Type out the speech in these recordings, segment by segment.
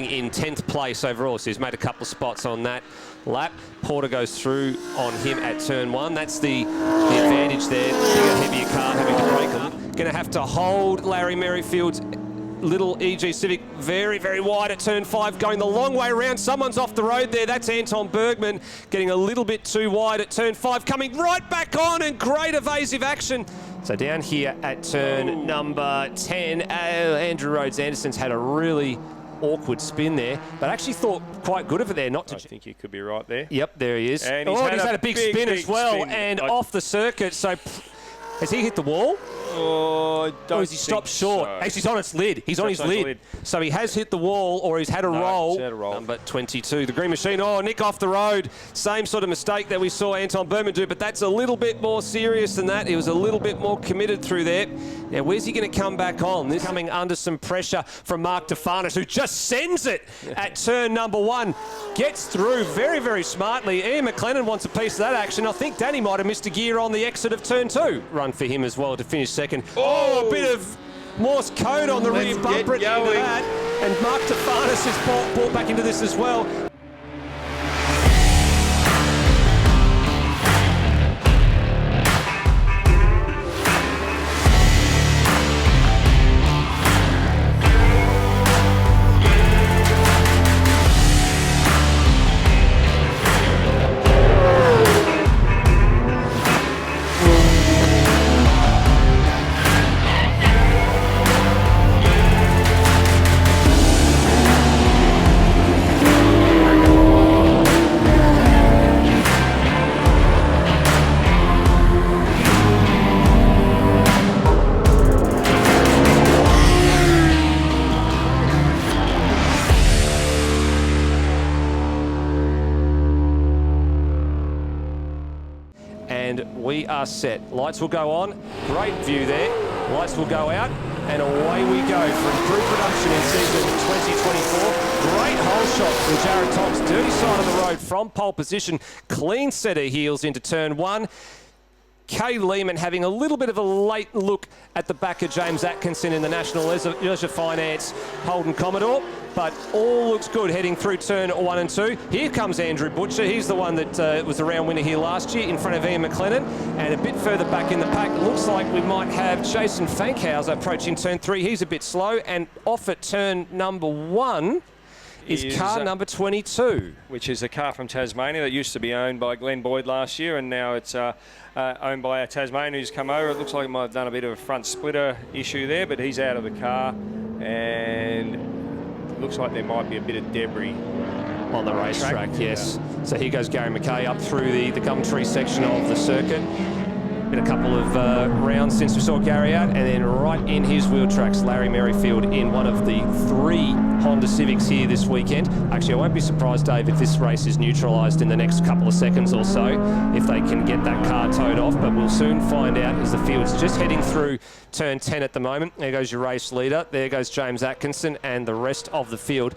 in 10th place overall, so he's made a couple of spots on that lap. Porter goes through on him at turn 1. That's the advantage there. Bigger, heavier car having to brake a little. Going to have to hold Larry Merrifield's little EG Civic very, very wide at turn 5, going the long way around. Someone's off the road there. That's Anton Bergman getting a little bit too wide at turn 5, coming right back on, and great evasive action. So down here at turn number 10, Andrew Rhodes-Anderson's had a really awkward spin there, but actually thought quite good of it there. Not to. I think you could be right there. Yep, there he is. And he's had a big spin as well, and off the circuit. So has he hit the wall? Oh, or has he stopped short? Actually, he's on its lid. He's on his lid. So he has hit the wall, or he's had a roll. He's had a roll. Number 22, the Green Machine. Oh, Nick off the road. Same sort of mistake that we saw Anton Bergman do, but that's a little bit more serious than that. He was a little bit more committed through there. Now, where's he going to come back on? This coming under some pressure from Mark Defanis, who just sends it at turn number 1. Gets through very, very smartly. Ian McLennan wants a piece of that action. I think Danny might have missed a gear on the exit of turn 2. Run for him as well to finish second. Oh, a bit of Morse code on the rear bumper at the end of that. And Mark Defanis is brought back into this as well. And we are set. Lights will go on. Great view there. Lights will go out. And away we go for improved production in season 2024. Great hole shot from Jared Tops. Dirty side of the road from pole position. Clean set of heels into turn 1. Kay Lehman having a little bit of a late look at the back of James Atkinson in the National Leisure Finance Holden Commodore, but all looks good heading through turn 1 and 2. Here comes Andrew Butcher. He's the one that was the round winner here last year in front of Ian McLennan, and a bit further back in the pack, looks like we might have Jason Fankhauser approaching turn 3. He's a bit slow, and off at turn number 1 is car number 22. Which is a car from Tasmania that used to be owned by Glenn Boyd last year, and now it's owned by a Tasmanian who's come over. It looks like he might have done a bit of a front splitter issue there, but he's out of the car, and it looks like there might be a bit of debris on the racetrack, yes. So here goes Gary McKay up through the Gumtree section of the circuit. Been a couple of rounds since we saw Gary out, and then right in his wheel tracks, Larry Merrifield in one of the 3 Honda Civics here this weekend. Actually, I won't be surprised, Dave, if this race is neutralised in the next couple of seconds or so, if they can get that car towed off, but we'll soon find out as the field's just heading through turn 10 at the moment. There goes your race leader, there goes James Atkinson, and the rest of the field.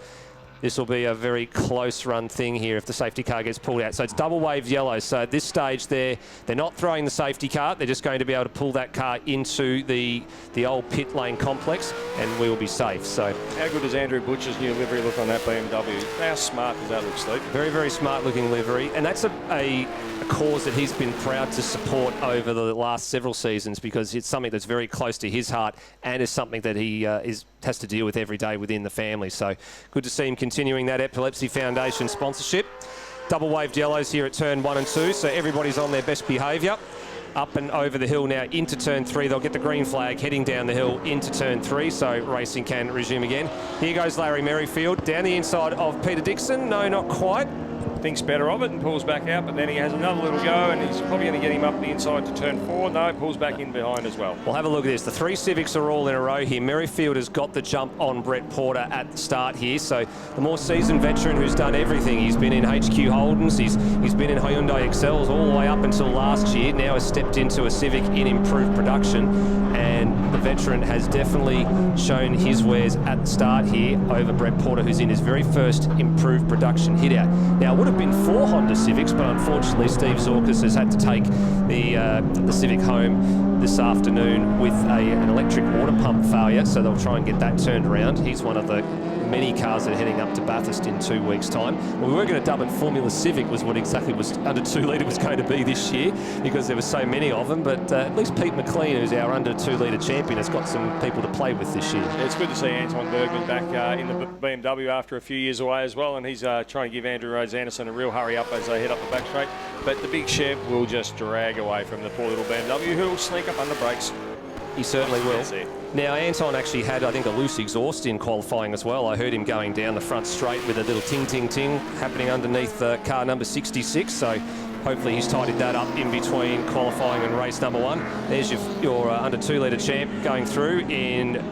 This will be a very close run thing here if the safety car gets pulled out. So it's double wave yellow. So at this stage they're not throwing the safety car. They're just going to be able to pull that car into the old pit lane complex, and we will be safe. So how good does Andrew Butcher's new livery look on that BMW? How smart does that look, Steve? Very, very smart looking livery. And that's a cause that he's been proud to support over the last several seasons, because it's something that's very close to his heart and is something that he has to deal with every day within the family. So good to see him continuing that Epilepsy Foundation sponsorship. Double waved yellows here at turn 1 and 2, so everybody's on their best behaviour. Up and over the hill now into turn 3. They'll get the green flag heading down the hill into turn 3, so racing can resume again. Here goes Larry Merrifield down the inside of Peter Dixon. No, not quite. Thinks better of it and pulls back out, but then he has another little go, and he's probably going to get him up the inside to turn 4. No, pulls back in behind as well. We'll have a look at this. The 3 Civics are all in a row here. Merrifield has got the jump on Brett Porter at the start here, so the more seasoned veteran who's done everything. He's been in HQ Holdens, he's been in Hyundai Excels all the way up until last year, now has stepped into a Civic in improved production, and the veteran has definitely shown his wares at the start here over Brett Porter, who's in his very first improved production hit out. Now, it would have been 4 Honda Civics, but unfortunately Steve Zorkas has had to take the Civic home this afternoon with an electric water pump failure, so they'll try and get that turned around. He's one of the many cars that are heading up to Bathurst in 2 weeks' time. Well, we were going to dub it Formula Civic, was what exactly was under 2 litre was going to be this year, because there were so many of them. But at least Pete McLean, who's our under 2 litre champion, has got some people to play with this year. Yeah, it's good to see Anton Bergman back in the BMW after a few years away as well, and he's trying to give Andrew Rhodes-Anderson a real hurry up as they head up the back straight. But the big Chev will just drag away from the poor little BMW, who will sneak up under brakes. He certainly will. Now, Anton actually had, I think, a loose exhaust in qualifying as well. I heard him going down the front straight with a little ting-ting-ting happening underneath car number 66. So hopefully he's tidied that up in between qualifying and race number 1. There's your under 2 litre champ going through in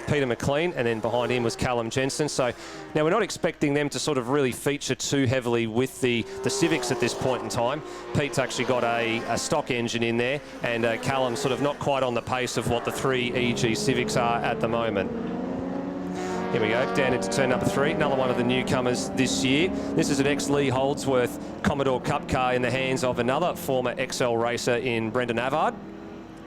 Peter McLean, and then behind him was Callum Jensen. So now we're not expecting them to sort of really feature too heavily with the Civics at this point in time. Pete's actually got a stock engine in there, and Callum's sort of not quite on the pace of what the 3 EG Civics are at the moment. Here we go, down into turn number 3, another one of the newcomers this year. This is an ex-Lee Holdsworth Commodore Cup car in the hands of another former XL racer in Brendan Avard.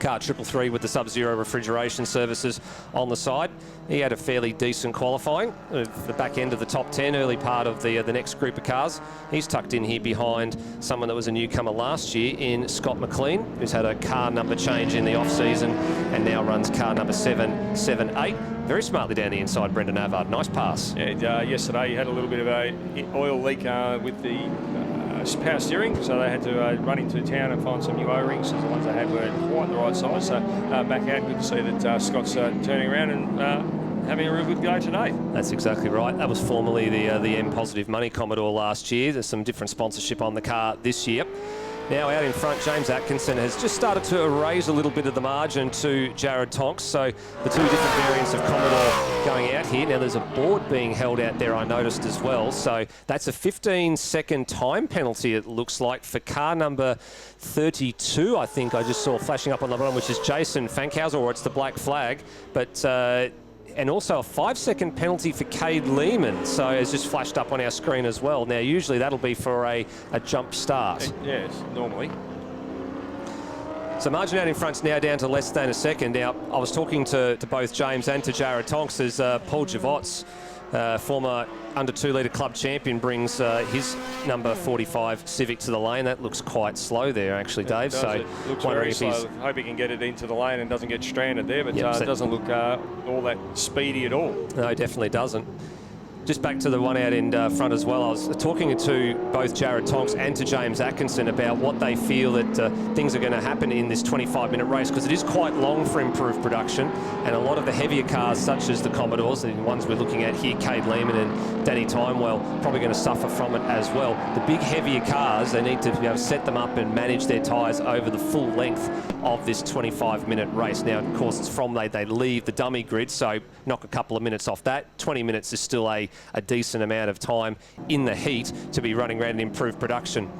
Car 333 with the Sub-Zero refrigeration services on the side. He had a fairly decent qualifying, the back end of the top 10, early part of the next group of cars. He's tucked in here behind someone that was a newcomer last year in Scott McLean, who's had a car number change in the off-season and now runs car number 778. Very smartly down the inside, Brendan Avard. Nice pass. Yeah, yesterday he had a little bit of an oil leak with the power steering, so they had to run into town and find some new O-rings, as the ones they had weren't quite the right size. So back out, good to see that Scott's turning around and having a real good go today. That's exactly right. That was formerly the M-Positive Money Commodore last year. There's some different sponsorship on the car this year. Now out in front, James Atkinson has just started to erase a little bit of the margin to Jared Tonks. So the 2 different variants of Commodore going out here. Now there's a board being held out there, I noticed as well. So that's a 15-second time penalty, it looks like, for car number 32, I think I just saw flashing up on the bottom, which is Jason Fankhauser, or it's the black flag. But and also a 5-second penalty for Cade Lehman. So it's just flashed up on our screen as well. Now, usually that'll be for a jump start. Yes, normally. So margin out in front's now down to less than a second. Now, I was talking to both James and to Jared Tonks as Paul Javots, former under 2 litre club champion, brings his number 45 Civic to the lane. That looks quite slow there, actually, Dave. So it looks very slow. Hope he can get it into the lane and doesn't get stranded there, but it doesn't look all that speedy at all. No, it definitely doesn't. Just back to the one out in front as well, I was talking to both Jared Tonks and to James Atkinson about what they feel that things are going to happen in this 25-minute race, because it is quite long for improved production, and a lot of the heavier cars, such as the Commodores, the ones we're looking at here, Cade Lehman and Danny Timewell, probably going to suffer from it as well. The big heavier cars, they need to be able to set them up and manage their tyres over the full length of this 25-minute race. Now, of course, it's from they leave the dummy grid, so knock a couple of minutes off that. 20 minutes is still a decent amount of time in the heat to be running around and improve production.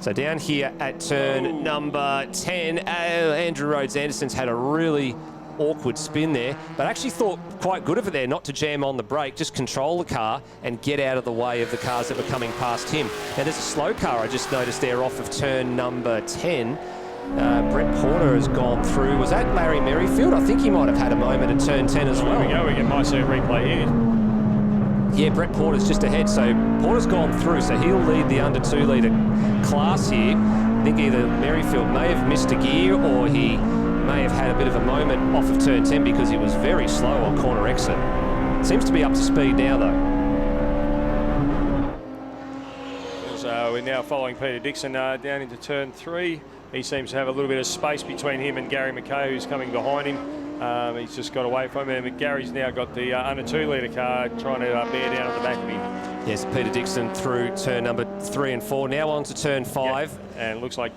So down here at turn number 10, Andrew Rhodes-Anderson's had a really awkward spin there, but actually thought quite good of it there, not to jam on the brake, just control the car and get out of the way of the cars that were coming past him. Now there's a slow car I just noticed there off of turn number 10. Brett Porter has gone through. Was that Larry Merrifield? I think he might have had a moment at turn 10 as well. There we go, might see a replay here. Yeah, Brett Porter's just ahead, so Porter's gone through, so he'll lead the under 2 litre class here. I think either Merrifield may have missed a gear, or he may have had a bit of a moment off of turn 10 because he was very slow on corner exit. Seems to be up to speed now, though. So we're now following Peter Dixon down into turn 3. He seems to have a little bit of space between him and Gary McKay, who's coming behind him. He's just got away from him, and Gary's now got the under 2 litre car trying to bear down at the back of him. Yes, Peter Dixon through turn number 3 and 4. Now on to turn 5. Yep. And it looks like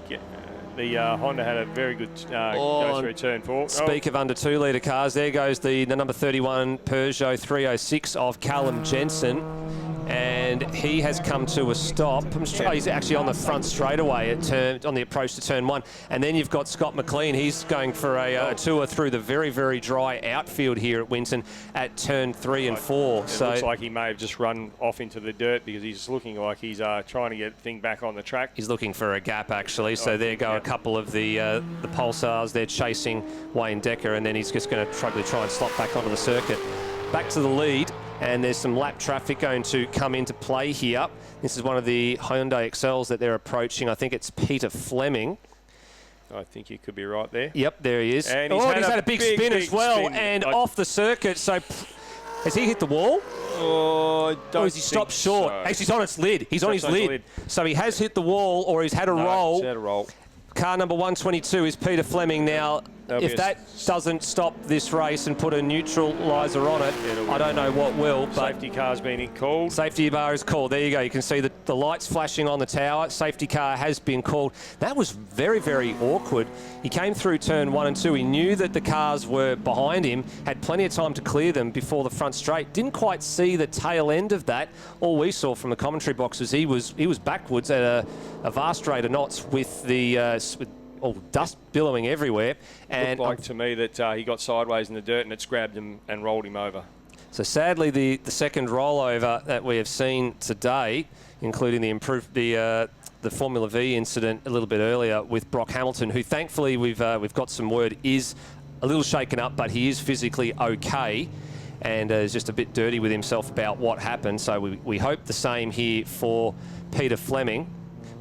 the Honda had a very good go through turn 4. Speak of under 2 litre cars, there goes the number 31 Peugeot 306 of Callum Jensen. And and he has come to a stop. He's actually on the front straightaway on the approach to turn 1. And then you've got Scott McLean. He's going for a tour through the very, very dry outfield here at Winton at turn 3 and 4. It so looks like he may have just run off into the dirt because he's looking like he's trying to get the thing back on the track. He's looking for a gap, actually. So there go a couple of the Pulsars. They're chasing Wayne Decker, and then he's just going to try and slot back onto the circuit. Back to the lead, and there's some lap traffic going to come into play here. This is one of the Hyundai Excels that they're approaching. I think it's Peter Fleming. I think you could be right there. Yep, there he is. And he's had a big spin as well, spin. and off the circuit. So has he hit the wall? Oh, I don't Or has he stopped short? so. Actually, he's on its lid. He's on his lid. So he has hit the wall, or he's had a roll. He's had a roll. Car number 122 is Peter Fleming. Now, if that doesn't stop this race and put a neutraliser on it, I don't know what will. But Safety car's been called. Safety bar is called. There you go. You can see the lights flashing on the tower. Safety car has been called. That was very, very awkward. He came through turn 1 and 2. He knew that the cars were behind him, had plenty of time to clear them before the front straight. Didn't quite see the tail end of that. All we saw from the commentary box was he was backwards at a vast rate of knots with the dust billowing everywhere. And looked like to me that he got sideways in the dirt and it's grabbed him and rolled him over. So sadly, the second rollover that we have seen today, including the Formula V incident a little bit earlier with Brock Hamilton, who thankfully we've got some word is a little shaken up, but he is physically okay, and is just a bit dirty with himself about what happened. So we hope the same here for Peter Fleming,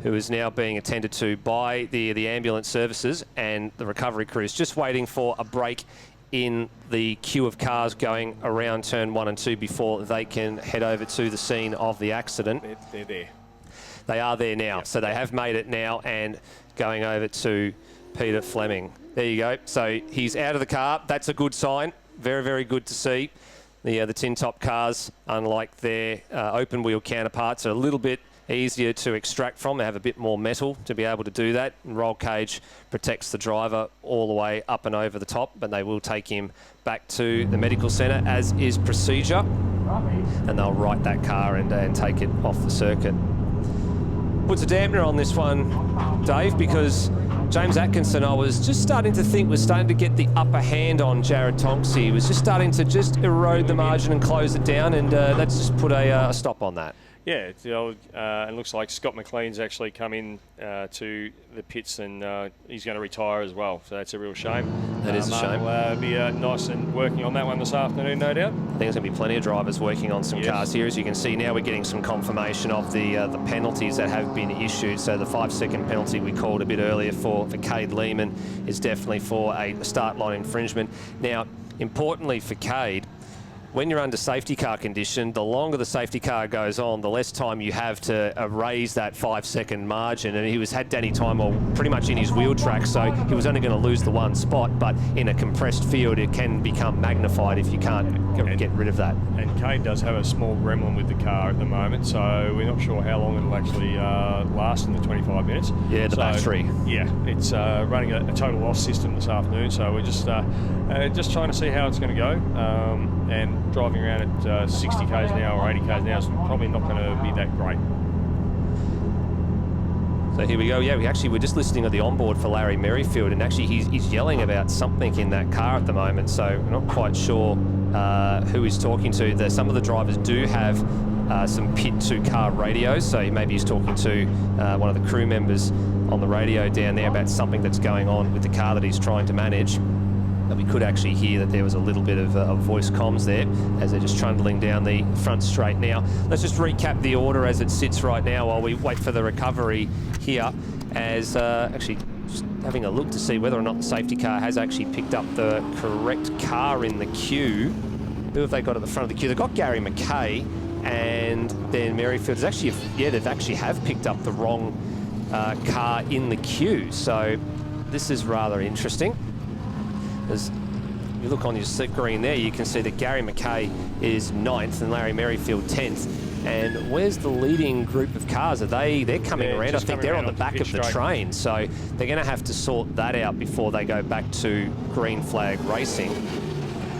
who is now being attended to by the ambulance services, and the recovery crew is just waiting for a break in the queue of cars going around turn 1 and 2 before they can head over to the scene of the accident. They're there. They are there now. Yep. So they have made it now and going over to Peter Fleming. There you go. So he's out of the car. That's a good sign. Very, very good to see. The tin top cars, unlike their open wheel counterparts, are a little bit easier to extract from. They have a bit more metal to be able to do that. And roll cage protects the driver all the way up and over the top, but they will take him back to the medical centre, as is procedure, and they'll right that car and take it off the circuit. Puts a dampener on this one, Dave, because James Atkinson, I was just starting to think, was starting to get the upper hand on Jared Tonksy. He was just starting to just erode the margin and close it down, and let's just put a stop on that. Yeah, it looks like Scott McLean's actually come in to the pits, and he's going to retire as well. So that's a real shame. That is a shame. Will be nice and working on that one this afternoon, no doubt. I think there's going to be plenty of drivers working on some cars here. As you can see now, we're getting some confirmation of the penalties that have been issued. So the 5-second penalty we called a bit earlier for Cade Lehman is definitely for a start line infringement. Now, importantly for Cade, when you're under safety car condition, the longer the safety car goes on, the less time you have to raise that 5-second margin. And he had Danny Timewell pretty much in his wheel track, so he was only going to lose the one spot. But in a compressed field, it can become magnified if you can't get rid of that. And Cade does have a small gremlin with the car at the moment, so we're not sure how long it'll actually last in the 25 minutes. Yeah, the battery. Yeah, it's running a total loss system this afternoon, so we're just trying to see how it's going to go. And driving around at 60 k's an hour or 80 k's an hour is probably not going to be that great. So here we go. Yeah, we're just listening to the onboard for Larry Merrifield, and actually he's yelling about something in that car at the moment. So we're not quite sure who he's talking to. Some of the drivers do have some pit-to-car radios, so maybe he's talking to one of the crew members on the radio down there about something that's going on with the car that he's trying to manage. But we could actually hear that there was a little bit of voice comms there as they're just trundling down the front straight now. Let's just recap the order as it sits right now while we wait for the recovery here, as actually just having a look to see whether or not the safety car has actually picked up the correct car in the queue. Who have they got at the front of the queue? They've got Gary McKay, and then Merrifield. They've actually have picked up the wrong car in the queue. So this is rather interesting. As you look on your screen there, you can see that Gary McKay is 9th and Larry Merrifield 10th. And where's the leading group of cars? They're coming around. I think they're on the back of the train. So they're going to have to sort that out before they go back to green flag racing.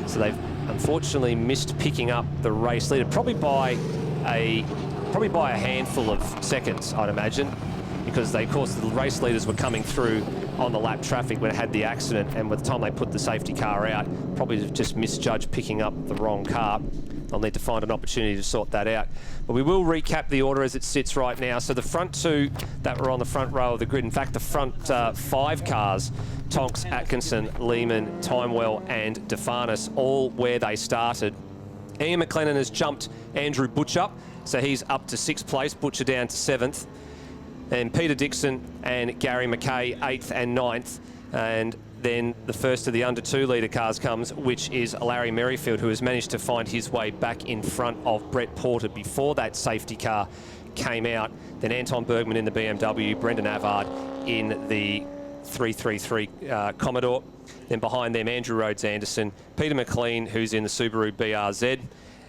So they've unfortunately missed picking up the race leader, probably by a probably by a handful of seconds, I'd imagine, because of course, the race leaders were coming through on the lap traffic when it had the accident, and by the time they put the safety car out, probably just misjudged picking up the wrong car. They'll need to find an opportunity to sort that out. But we will recap the order as it sits right now. So the front two that were on the front row of the grid, in fact, the front 5 cars, Tonks, Atkinson, Lehman, Timewell and DeFarnis, all where they started. Ian McLennan has jumped Andrew Butcher, so he's up to 6th place, Butcher down to 7th. And Peter Dixon and Gary McKay, 8th and 9th. And then the first of the under 2 litre cars comes, which is Larry Merrifield, who has managed to find his way back in front of Brett Porter before that safety car came out. Then Anton Bergman in the BMW, Brendan Avard in the 333 Commodore. Then behind them, Andrew Rhodes Anderson, Peter McLean, who's in the Subaru BRZ.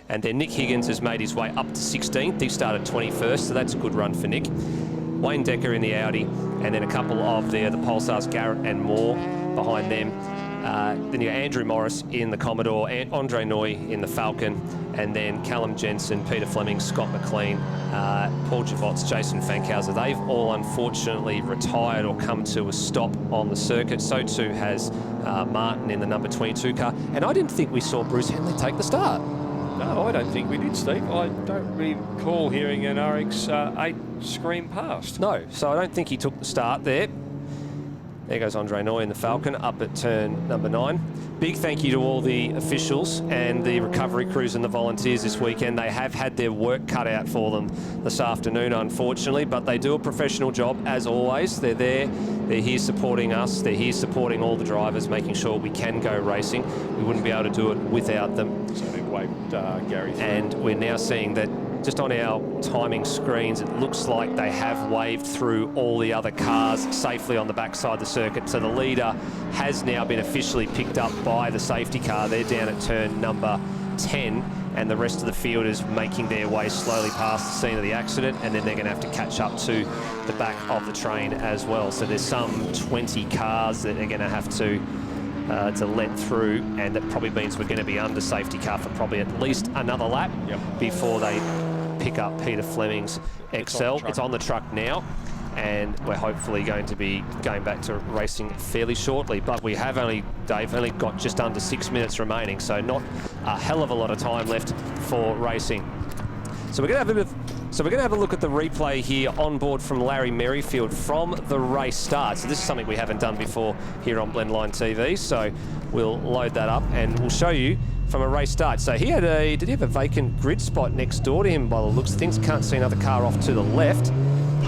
And then Nick Higgins has made his way up to 16th. He started 21st, so that's a good run for Nick. Wayne Decker in the Audi, and then a couple of the Pulsars, Garrett and Moore behind them. Then you got Andrew Morris in the Commodore, Andre Noy in the Falcon, and then Callum Jensen, Peter Fleming, Scott McLean, Paul Javots, Jason Fankhauser. They've all unfortunately retired or come to a stop on the circuit. So too has Martin in the number 22 car. And I didn't think we saw Bruce Henley take the start. No, I don't think we did, Steve. I don't recall hearing an RX-8 scream past. No, so I don't think he took the start there. There goes Andre Noy in the Falcon up at turn number 9. Big thank you to all the officials and the recovery crews and the volunteers this weekend. They have had their work cut out for them this afternoon, unfortunately, but they do a professional job as always. They're there, they're here supporting us, they're here supporting all the drivers, making sure we can go racing. We wouldn't be able to do it without them. So they've waved Gary through. And we're now seeing that just on our timing screens, it looks like they have waved through all the other cars safely on the backside of the circuit. So the leader has now been officially picked up by the safety car. They're down at turn number 10, and the rest of the field is making their way slowly past the scene of the accident, and then they're going to have to catch up to the back of the train as well. So there's some 20 cars that they're going to have to let through, and that probably means we're going to be under safety car for probably at least another lap before they pick up Peter Fleming's XL. It's on the truck now, and we're hopefully going to be going back to racing fairly shortly. But we have only, Dave, only got just under 6 minutes remaining, so not a hell of a lot of time left for racing. So we're going to have a look at the replay here on board from Larry Merrifield from the race start. So this is something we haven't done before here on Blendline TV. So we'll load that up and we'll show you from a race start. So he had did he have a vacant grid spot next door to him by the looks of things? Can't see another car off to the left,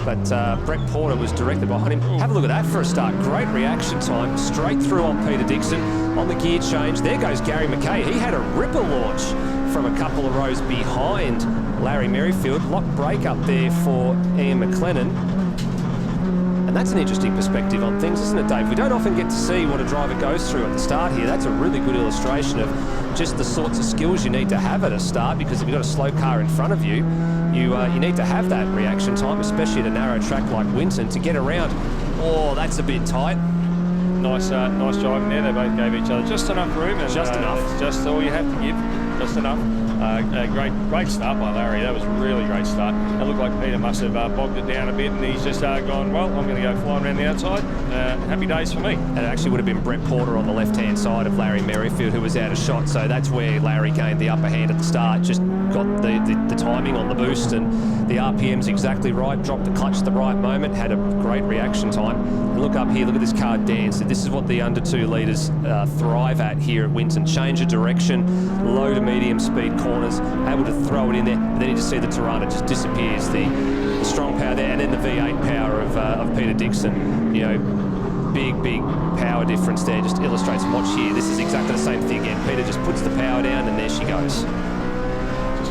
but Brett Porter was directly behind him. Have a look at that for a start. Great reaction time, straight through on Peter Dixon on the gear change. There goes Gary McKay. He had a ripper launch from a couple of rows behind Larry Merrifield. Lock break up there for Ian McLennan. And that's an interesting perspective on things, isn't it, Dave? We don't often get to see what a driver goes through at the start here. That's a really good illustration of just the sorts of skills you need to have at a start, because if you've got a slow car in front of you, you need to have that reaction time, especially at a narrow track like Winton, to get around. Oh, that's a bit tight. Nice driving there. They both gave each other just enough room. And, just enough. It's just all you have to give. Just enough. Great start by Larry. That was a really great start. It looked like Peter must have bogged it down a bit, and he's just gone, well, I'm going to go flying around the outside. Happy days for me. And it actually would have been Brett Porter on the left-hand side of Larry Merrifield, who was out of shot. So that's where Larry gained the upper hand at the start. Just got the timing on the boost, and the RPM's exactly right. Dropped the clutch at the right moment. Had a great reaction time. And look up here. Look at this car dance. This is what the under 2 litres thrive at here at Winton. Change of direction, low to medium speed corners, able to throw it in there, and then you just see the Tirana just disappears. The strong power there, and then the V8 power of Peter Dixon. You know, big power difference there. Just illustrates. Watch here. This is exactly the same thing again. Peter just puts the power down, and there she goes.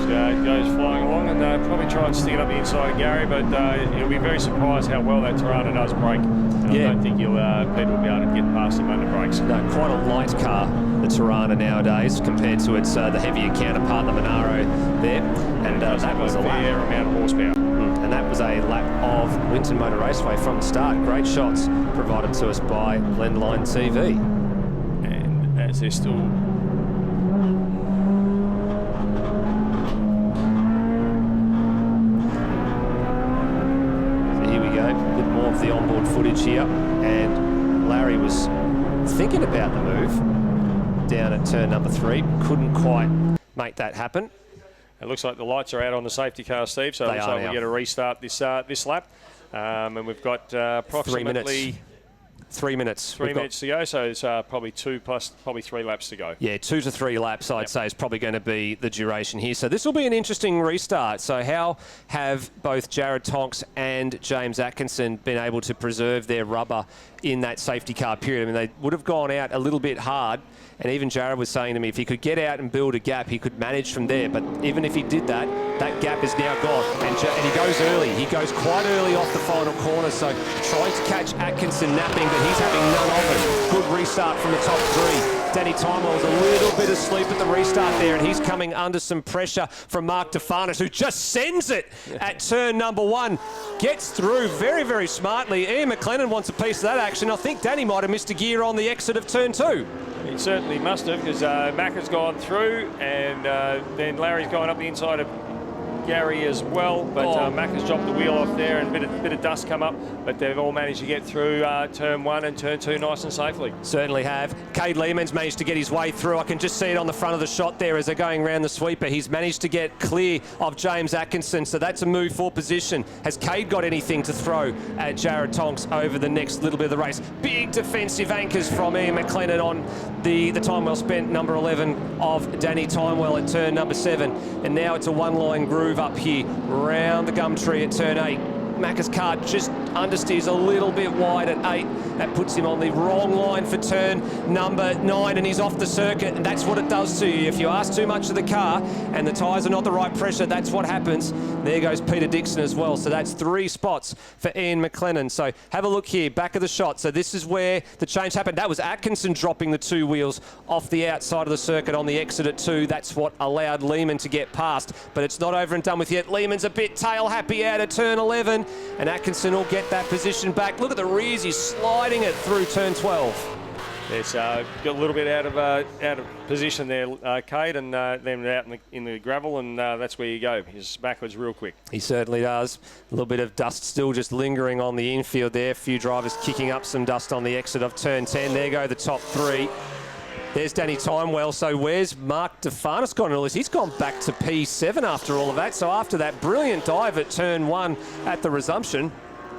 Goes flying along, and probably try and stick it up the inside of Gary, but you'll be very surprised how well that Tirana does brake. And I don't think Peter will be able to get past him under brakes. No, quite a light car, the Tirana nowadays, compared to its the heavier counterpart, the Monaro there. And that was a fair amount of horsepower. And that was a lap of Winton Motor Raceway from the start. Great shots provided to us by Blendline TV. And as they're still of the onboard footage here, and Larry was thinking about the move down at turn number 3. Couldn't quite make that happen. It looks like the lights are out on the safety car, Steve, so it looks like we get a restart this lap. And we've got approximately 3 minutes. 3 minutes to go, so it's probably 2 plus probably 3 laps to go. Yeah, 2 to 3 laps, I'd say, is probably going to be the duration here. So this will be an interesting restart. So how have both Jared Tonks and James Atkinson been able to preserve their rubber in that safety car period? I mean, they would have gone out a little bit hard, and even Jared was saying to me if he could get out and build a gap, he could manage from there. But even if he did that, that gap is now gone. And he goes early. He goes quite early off the final corner, so trying to catch Atkinson napping, but he's having none of it. Good restart from the top 3. Danny Timewell's a little bit asleep at the restart there, and he's coming under some pressure from Mark DeFarnis, who just sends it at turn number 1. Gets through very, very smartly. Ian McLennan wants a piece of that action. I think Danny might have missed a gear on the exit of turn 2. He certainly must have, because Mac has gone through, and then Larry's gone up the inside of Gary as well, but Mac has dropped the wheel off there, and a bit of dust come up, but they've all managed to get through turn 1 and turn 2 nice and safely. Certainly have. Cade Lehman's managed to get his way through. I can just see it on the front of the shot there as they're going around the sweeper. He's managed to get clear of James Atkinson, so that's a move for position. Has Cade got anything to throw at Jared Tonks over the next little bit of the race? Big defensive anchors from Ian McLennan on the time well spent, number 11 of Danny Timewell at turn number 7. And now it's a one-line groove up here round the gum tree at turn 8. Macca's car just understeers a little bit wide at 8. That puts him on the wrong line for turn number 9, and he's off the circuit, and that's what it does to you. If you ask too much of the car and the tyres are not the right pressure, that's what happens. There goes Peter Dixon as well. So that's 3 spots for Ian McLennan. So have a look here, back of the shot. So this is where the change happened. That was Atkinson dropping the 2 wheels off the outside of the circuit on the exit at 2. That's what allowed Lehman to get past, but it's not over and done with yet. Lehman's a bit tail happy out at turn 11, and Atkinson will get that position back. Look at the rears, he's sliding it through turn 12. It's got a little bit out of position there, Cade, and then out in the gravel, and that's where you go. He's backwards real quick. He certainly does. A little bit of dust still just lingering on the infield there. A few drivers kicking up some dust on the exit of turn 10. There go the top 3. There's Danny Timewell. So where's Mark DeFarnis gone? He's gone back to P7 after all of that. So after that brilliant dive at turn 1 at the resumption,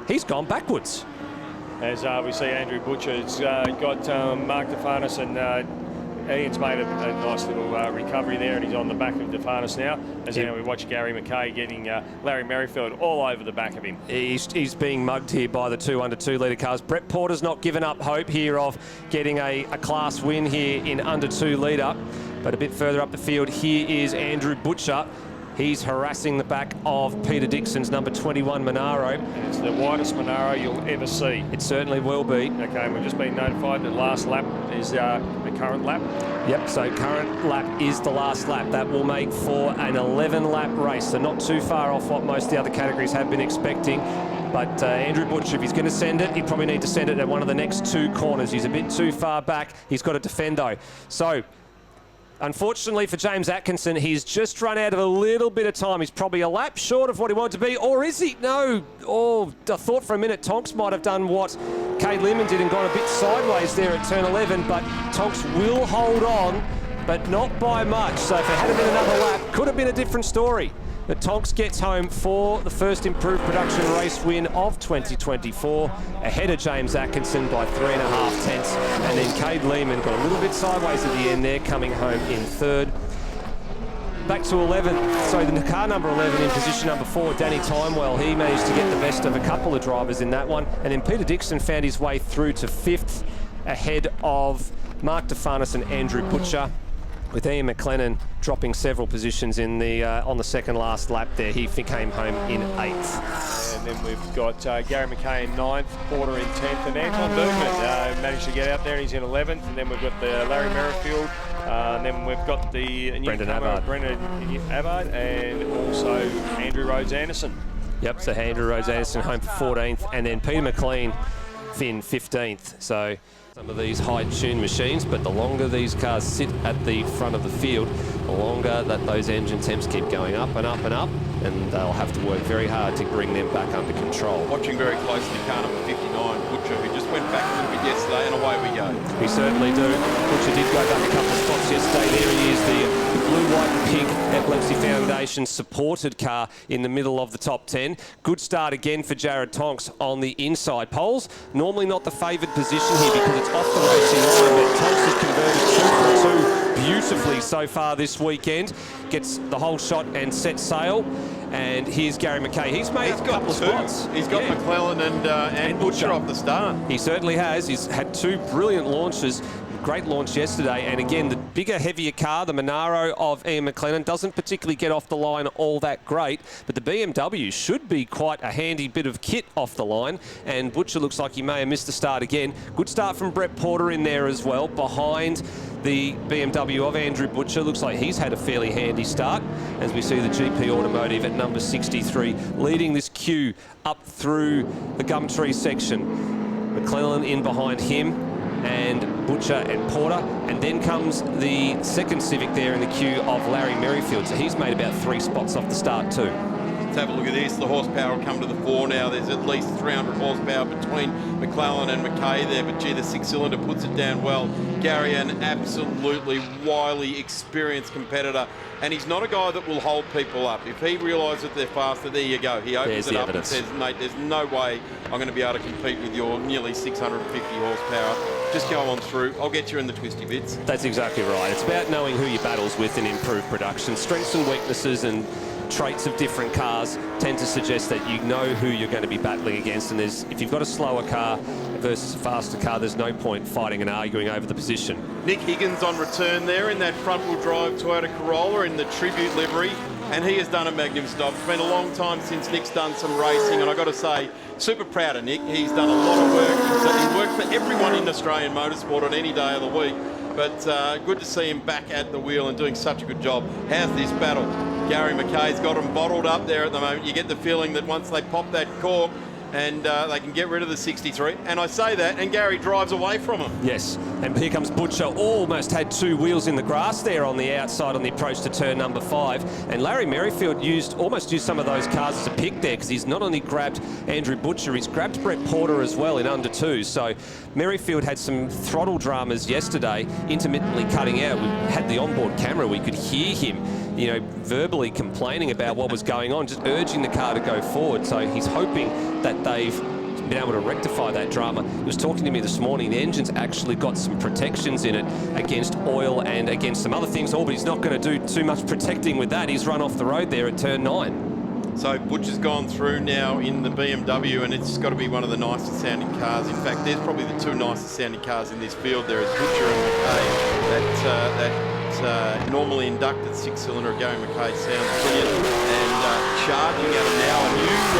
he's gone backwards. As we see Andrew Butcher's got Mark DeFarnis, and Ian's made a nice little recovery there, and he's on the back of DeFarnis now. As now we watch Gary McKay getting Larry Merrifield all over the back of him. He's being mugged here by the 2 under 2 litre cars. Brett Porter's not given up hope here of getting a class win here in under 2 litre. But a bit further up the field, here is Andrew Butcher. He's harassing the back of Peter Dixon's number 21 Monaro. And it's the widest Monaro you'll ever see. It certainly will be. Okay, we've just been notified that last lap is the current lap. Yep, so current lap is the last lap. That will make for an 11-lap race, so not too far off what most of the other categories have been expecting. But Andrew Butcher, if he's going to send it, he'd probably need to send it at one of the next 2 corners. He's a bit too far back. He's got to defend, though. So unfortunately for James Atkinson, he's just run out of a little bit of time. He's probably a lap short of what he wanted to be, or is he? No. Oh, I thought for a minute Tonks might have done what Cade Lemon did and gone a bit sideways there at turn 11, but Tonks will hold on, but not by much. So if it had been another lap, could have been a different story. But Tonks gets home for the first improved production race win of 2024, ahead of James Atkinson by 3.5 tenths. And then Cade Lehman got a little bit sideways at the end there, coming home in 3rd. Back to 11th, so the car number 11 in position number 4, Danny Timewell. He managed to get the best of a couple of drivers in that one. And then Peter Dixon found his way through to 5th, ahead of Mark DeFarnis and Andrew Butcher, with Ian McLennan dropping several positions in the on the second last lap there. He came home in 8th. And then we've got Gary McKay in 9th, Porter in 10th, and Anton Bergman managed to get out there, and he's in 11th. And then we've got the Larry Merrifield, and then we've got the Brendan Abbott, and also Andrew Rhodes Anderson. Yep, so Andrew Rhodes Anderson home for 14th, and then Peter McLean in 15th. So some of these high-tuned machines, but the longer these cars sit at the front of the field, the longer that those engine temps keep going up and up and up. and they'll have to work very hard to bring them back under control. Watching very closely car number 59, Butcher, who just went back a little bit yesterday, and away we go. We certainly do. Butcher did go back a couple of spots yesterday. There he is, the Blue, White and Pink Epilepsy Foundation supported car in the middle of the top 10. Good start again for Jared Tonks on the inside. Poles, normally not the favoured position here because it's off the racing line, but Tonks has converted 2 for 2 beautifully so far this weekend. Gets the whole shot and set sail. And here's Gary McKay. He's made a couple of spots. He's got McClellan and Butcher off the start. He certainly has. He's had 2 brilliant launches. Great launch yesterday, and again, the bigger, heavier car, the Monaro of Ian McLennan, doesn't particularly get off the line all that great, but the BMW should be quite a handy bit of kit off the line, and Butcher looks like he may have missed the start again. Good start from Brett Porter in there as well, behind the BMW of Andrew Butcher. Looks like he's had a fairly handy start, as we see the GP Automotive at number 63, leading this queue up through the Gumtree section. McClellan in behind him, and Butcher and Porter, and then comes the second Civic there in the queue of Larry Merrifield. So he's made about 3 spots off the start too. Let's have a look at this. The horsepower will come to the fore now. There's at least 300 horsepower between McClellan and McKay there, but gee, the 6-cylinder puts it down well. Gary, an absolutely wily, experienced competitor, and he's not a guy that will hold people up. If he realises that they're faster, there you go. He opens it up and says, mate, there's no way I'm going to be able to compete with your nearly 650 horsepower. Just go on through. I'll get you in the twisty bits. That's exactly right. It's about knowing who your battles with and improve production. Strengths and weaknesses and traits of different cars tend to suggest that you know who you're going to be battling against, and if you've got a slower car versus a faster car, there's no point fighting and arguing over the position. Nick Higgins on return there in that front-wheel drive Toyota Corolla in the tribute livery, and he has done a magnificent job. It's been a long time since Nick's done some racing, and I've got to say, super proud of Nick. He's done a lot of work. He's worked for everyone in Australian motorsport on any day of the week, but good to see him back at the wheel and doing such a good job. How's this battle? Gary McKay's got them bottled up there at the moment. You get the feeling that once they pop that cork, and they can get rid of the 63. And I say that, and Gary drives away from him. Yes, and here comes Butcher. Almost had 2 wheels in the grass there on the outside on the approach to turn number 5. And Larry Merrifield almost used some of those cars as a pick there, because he's not only grabbed Andrew Butcher, he's grabbed Brett Porter as well in under 2. So Merrifield had some throttle dramas yesterday, intermittently cutting out. We had the onboard camera, we could hear him, you know, verbally complaining about what was going on, just urging the car to go forward. So he's hoping that they've been able to rectify that drama. He was talking to me this morning. The engine's actually got some protections in it against oil and against some other things, but he's not going to do too much protecting with that. He's run off the road there at turn 9. So Butcher's gone through now in the BMW, and it's got to be one of the nicest sounding cars. In fact, there's probably the 2 nicest sounding cars in this field. There is Butcher and McKay. That normally inducted 6-cylinder Gary McKay sounds brilliant, and charging at it now.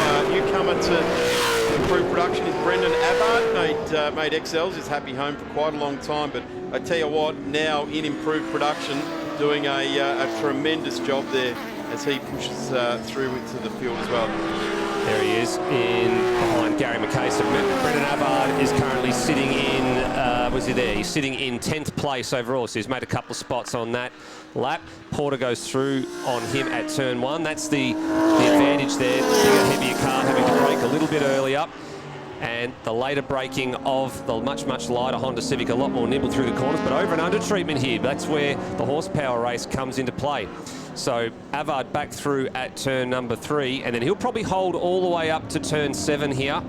A newcomer to improve production is Brendan Abbott. Made XLs, his happy home for quite a long time, but I tell you what, now in improved production, doing a tremendous job there as he pushes through into the field as well. There he is in behind Gary McKay. So Brendan Abbott is currently sitting in, was he there? He's sitting in 10th place overall, so he's made a couple of spots on that lap. Porter goes through on him at turn 1. That's the advantage there. The bigger, heavier car having to brake a little bit earlier. And the later braking of the much, much lighter Honda Civic, a lot more nimble through the corners, but over and under treatment here. That's where the horsepower race comes into play. So Avard back through at turn number 3, and then he'll probably hold all the way up to turn 7 here.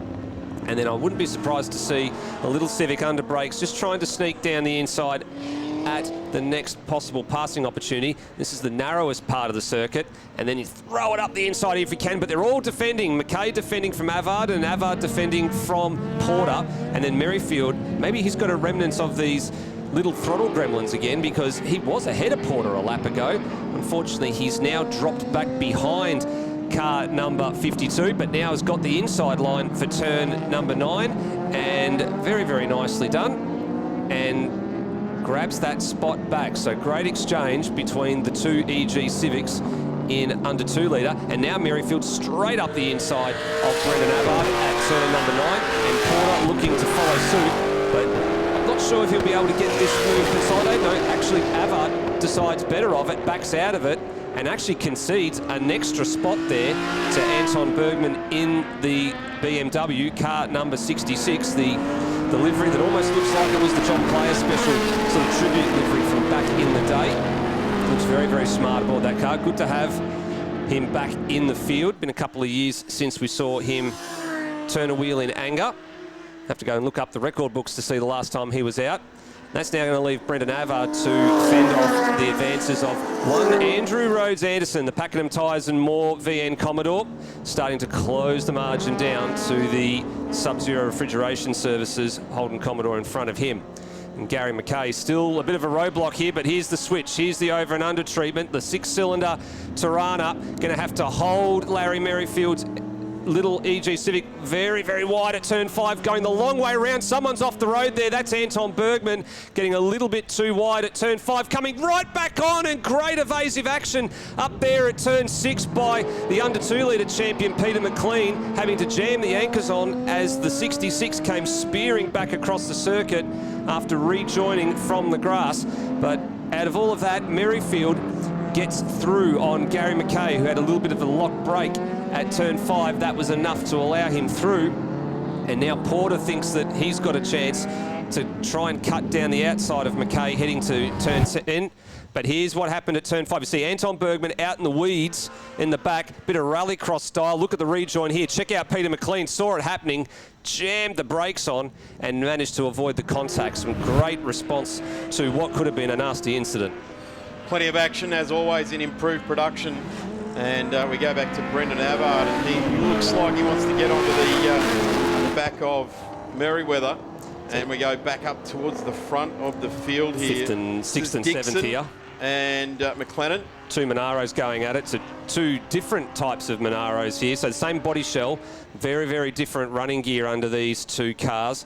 And then I wouldn't be surprised to see a little Civic under brakes, just trying to sneak down the inside at the next possible passing opportunity. This is the narrowest part of the circuit, and then you throw it up the inside if you can, but they're all defending. McKay defending from Avard, and Avard defending from Porter, and then Merrifield, maybe he's got a remnants of these little throttle gremlins again, because he was ahead of Porter a lap ago. Unfortunately, he's now dropped back behind car number 52, but now has got the inside line for turn number 9, and very, very nicely done, and grabs that spot back. So great exchange between the 2 EG Civics in under 2 litre, and now Merrifield straight up the inside of Brendan Abbott at turn number 9, and Porter looking to follow suit, but I'm not sure if he'll be able to get this move consolidate. No, actually Abbott decides better of it, backs out of it, and actually concedes an extra spot there to Anton Bergman in the BMW, car number 66, the livery that almost looks like it was the John Player special sort of tribute livery from back in the day. Looks very, very smart aboard that car. Good to have him back in the field. Been a couple of years since we saw him turn a wheel in anger. Have to go and look up the record books to see the last time he was out. That's now going to leave Brendan Avard to fend off the advances of one Andrew Rhodes Anderson, the Pakenham Tyres and More VN Commodore, starting to close the margin down to the Sub-Zero Refrigeration Services Holden Commodore in front of him. And Gary McKay still a bit of a roadblock here, but here's the switch. Here's the over and under treatment. The 6-cylinder Tirana going to have to hold Larry Merrifield's little EG Civic very, very wide at turn 5, going the long way around. Someone's off the road there. That's Anton Bergman getting a little bit too wide at turn 5, coming right back on, and great evasive action up there at turn 6 by the under 2 litre champion Peter McLean, having to jam the anchors on as the 66 came spearing back across the circuit after rejoining from the grass. But out of all of that, Merrifield gets through on Gary McKay, who had a little bit of a lock brake at turn 5. That was enough to allow him through. And now Porter thinks that he's got a chance to try and cut down the outside of McKay heading to turn 10. But here's what happened at turn 5. You see Anton Bergman out in the weeds in the back, bit of rallycross style. Look at the rejoin here. Check out Peter McLean, saw it happening, jammed the brakes on and managed to avoid the contact. Some great response to what could have been a nasty incident. Plenty of action, as always, in improved production. And we go back to Brendan Avard, and he looks like he wants to get onto the back of Merriweather. And we go back up towards the front of the field here. 6th and 7th here. And McLennan. Two Monaros going at it. So two different types of Monaros here. So the same body shell, very, very different running gear under these two cars.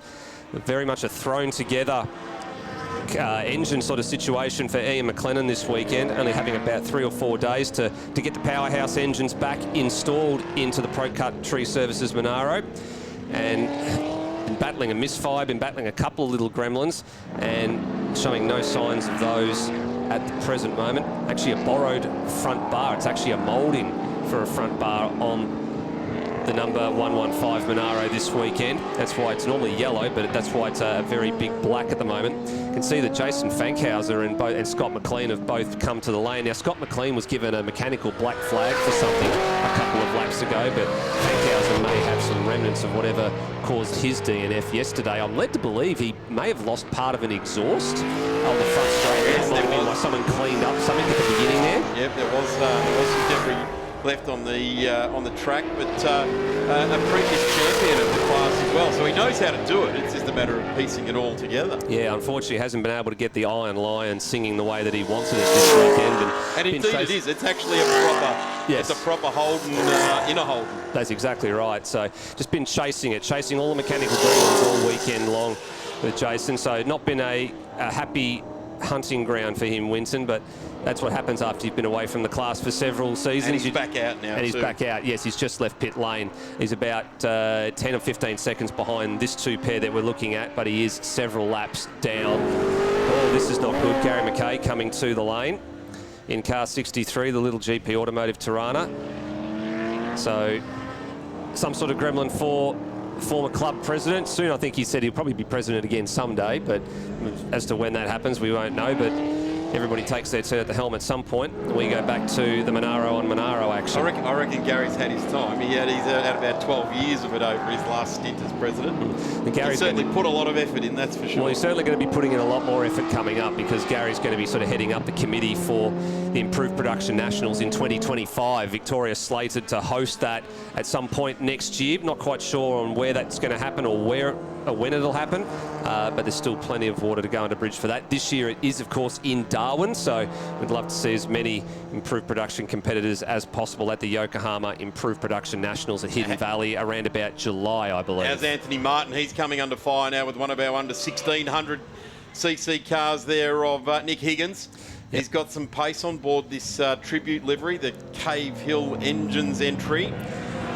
Very much a thrown together engine sort of situation for Ian McLennan this weekend, only having about 3 or 4 days to get the powerhouse engines back installed into the Pro Cut Tree Services Monaro, and been battling a misfire, been battling a couple of little gremlins and showing no signs of those at the present moment. Actually a borrowed front bar. It's actually a moulding for a front bar on the number 115 Monaro this weekend. That's why it's normally yellow, but that's why it's a very big black at the moment. You can see that Jason Fankhauser and Scott McLean have both come to the lane. Now, Scott McLean was given a mechanical black flag for something a couple of laps ago, but Fankhauser may have some remnants of whatever caused his DNF yesterday. I'm led to believe he may have lost part of an exhaust on the front straight. Yes, there might be someone cleaned up something at the beginning there. Yep, there was some debris left on the track, but a previous champion of the class as well, so he knows how to do it. It's just a matter of piecing it all together. Yeah, unfortunately hasn't been able to get the Iron Lion singing the way that he wanted it this weekend. And indeed it is. It's actually a proper, yes. It's a proper Holden, inner Holden. That's exactly right. So just been chasing all the mechanical gremlins all weekend long with Jason. So not been a happy hunting ground for him, Winton, but that's what happens after you've been away from the class for several seasons. And he's back out now. And he's back out. Yes, he's just left pit lane. He's about 10 or 15 seconds behind this two pair that we're looking at, but he is several laps down. Oh, this is not good. Gary McKay coming to the lane in car 63, the little GP Automotive Tirana. So some sort of gremlin for former club president. Soon, I think he said he'll probably be president again someday, but as to when that happens, we won't know. But everybody takes their turn at the helm at some point. We go back to the Monaro on Monaro action. I reckon Gary's had his time. He's had about 12 years of it over his last stint as president. He's certainly put a lot of effort in, that's for sure. Well, he's certainly going to be putting in a lot more effort coming up, because Gary's going to be sort of heading up the committee for the Improved Production Nationals in 2025. Victoria slated to host that at some point next year. Not quite sure on where that's going to happen or when it'll happen, but there's still plenty of water to go under bridge for that. This year it is, of course, in Darwin, so we'd love to see as many improved production competitors as possible at the Yokohama Improved Production Nationals at Hidden Valley around about July, I believe. How's Anthony Martin? He's coming under fire now with one of our under 1600 cc cars there of Nick Higgins. Yep. He's got some pace on board this tribute livery, the Cave Hill Engines entry.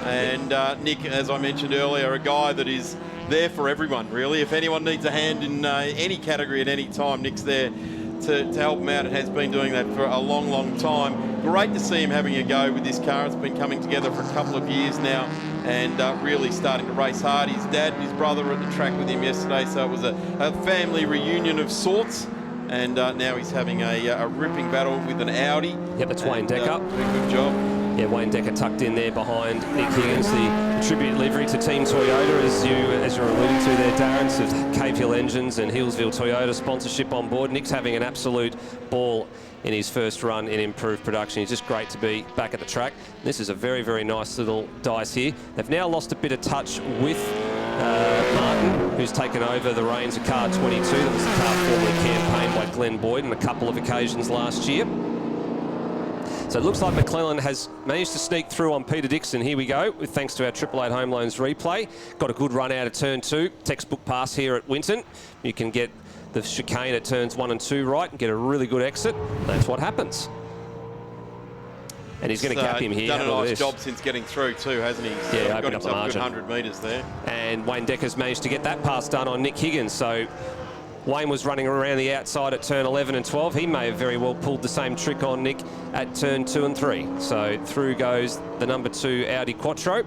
And Nick, as I mentioned earlier, a guy that is there for everyone, really. If anyone needs a hand in any category at any time, Nick's there to help him out, and has been doing that for a long, long time. Great to see him having a go with this car. It's been coming together for a couple of years now, and really starting to race hard. His dad and his brother were at the track with him yesterday, so it was a family reunion of sorts. And now he's having a ripping battle with an Audi. Yep, that's Wayne Decker. Good job. Yeah, Wayne Decker tucked in there behind Nick Higgins, the tribute livery to Team Toyota, as you're alluding to there, Darren. So Cave Hill Engines and Hillsville Toyota sponsorship on board. Nick's having an absolute ball in his first run in improved production. He's just great to be back at the track. This is a very, very nice little dice here. They've now lost a bit of touch with Martin, who's taken over the reins of car 22. That was the car formerly campaigned by Glenn Boyd on a couple of occasions last year. So it looks like McClellan has managed to sneak through on Peter Dixon. Here we go, with thanks to our 888 Home Loans replay. Got a good run out of turn 2. Textbook pass here at Winton. You can get the chicane at turns 1 and 2 right and get a really good exit. That's what happens. And he's going to cap him here. Done a nice job since getting through too, hasn't he? Yeah, got opened up the margin. A good 100 metres there. And Wayne Decker's managed to get that pass done on Nick Higgins. So Wayne was running around the outside at turn 11 and 12. He may have very well pulled the same trick on Nick at turn 2 and 3. So through goes the number 2 Audi Quattro.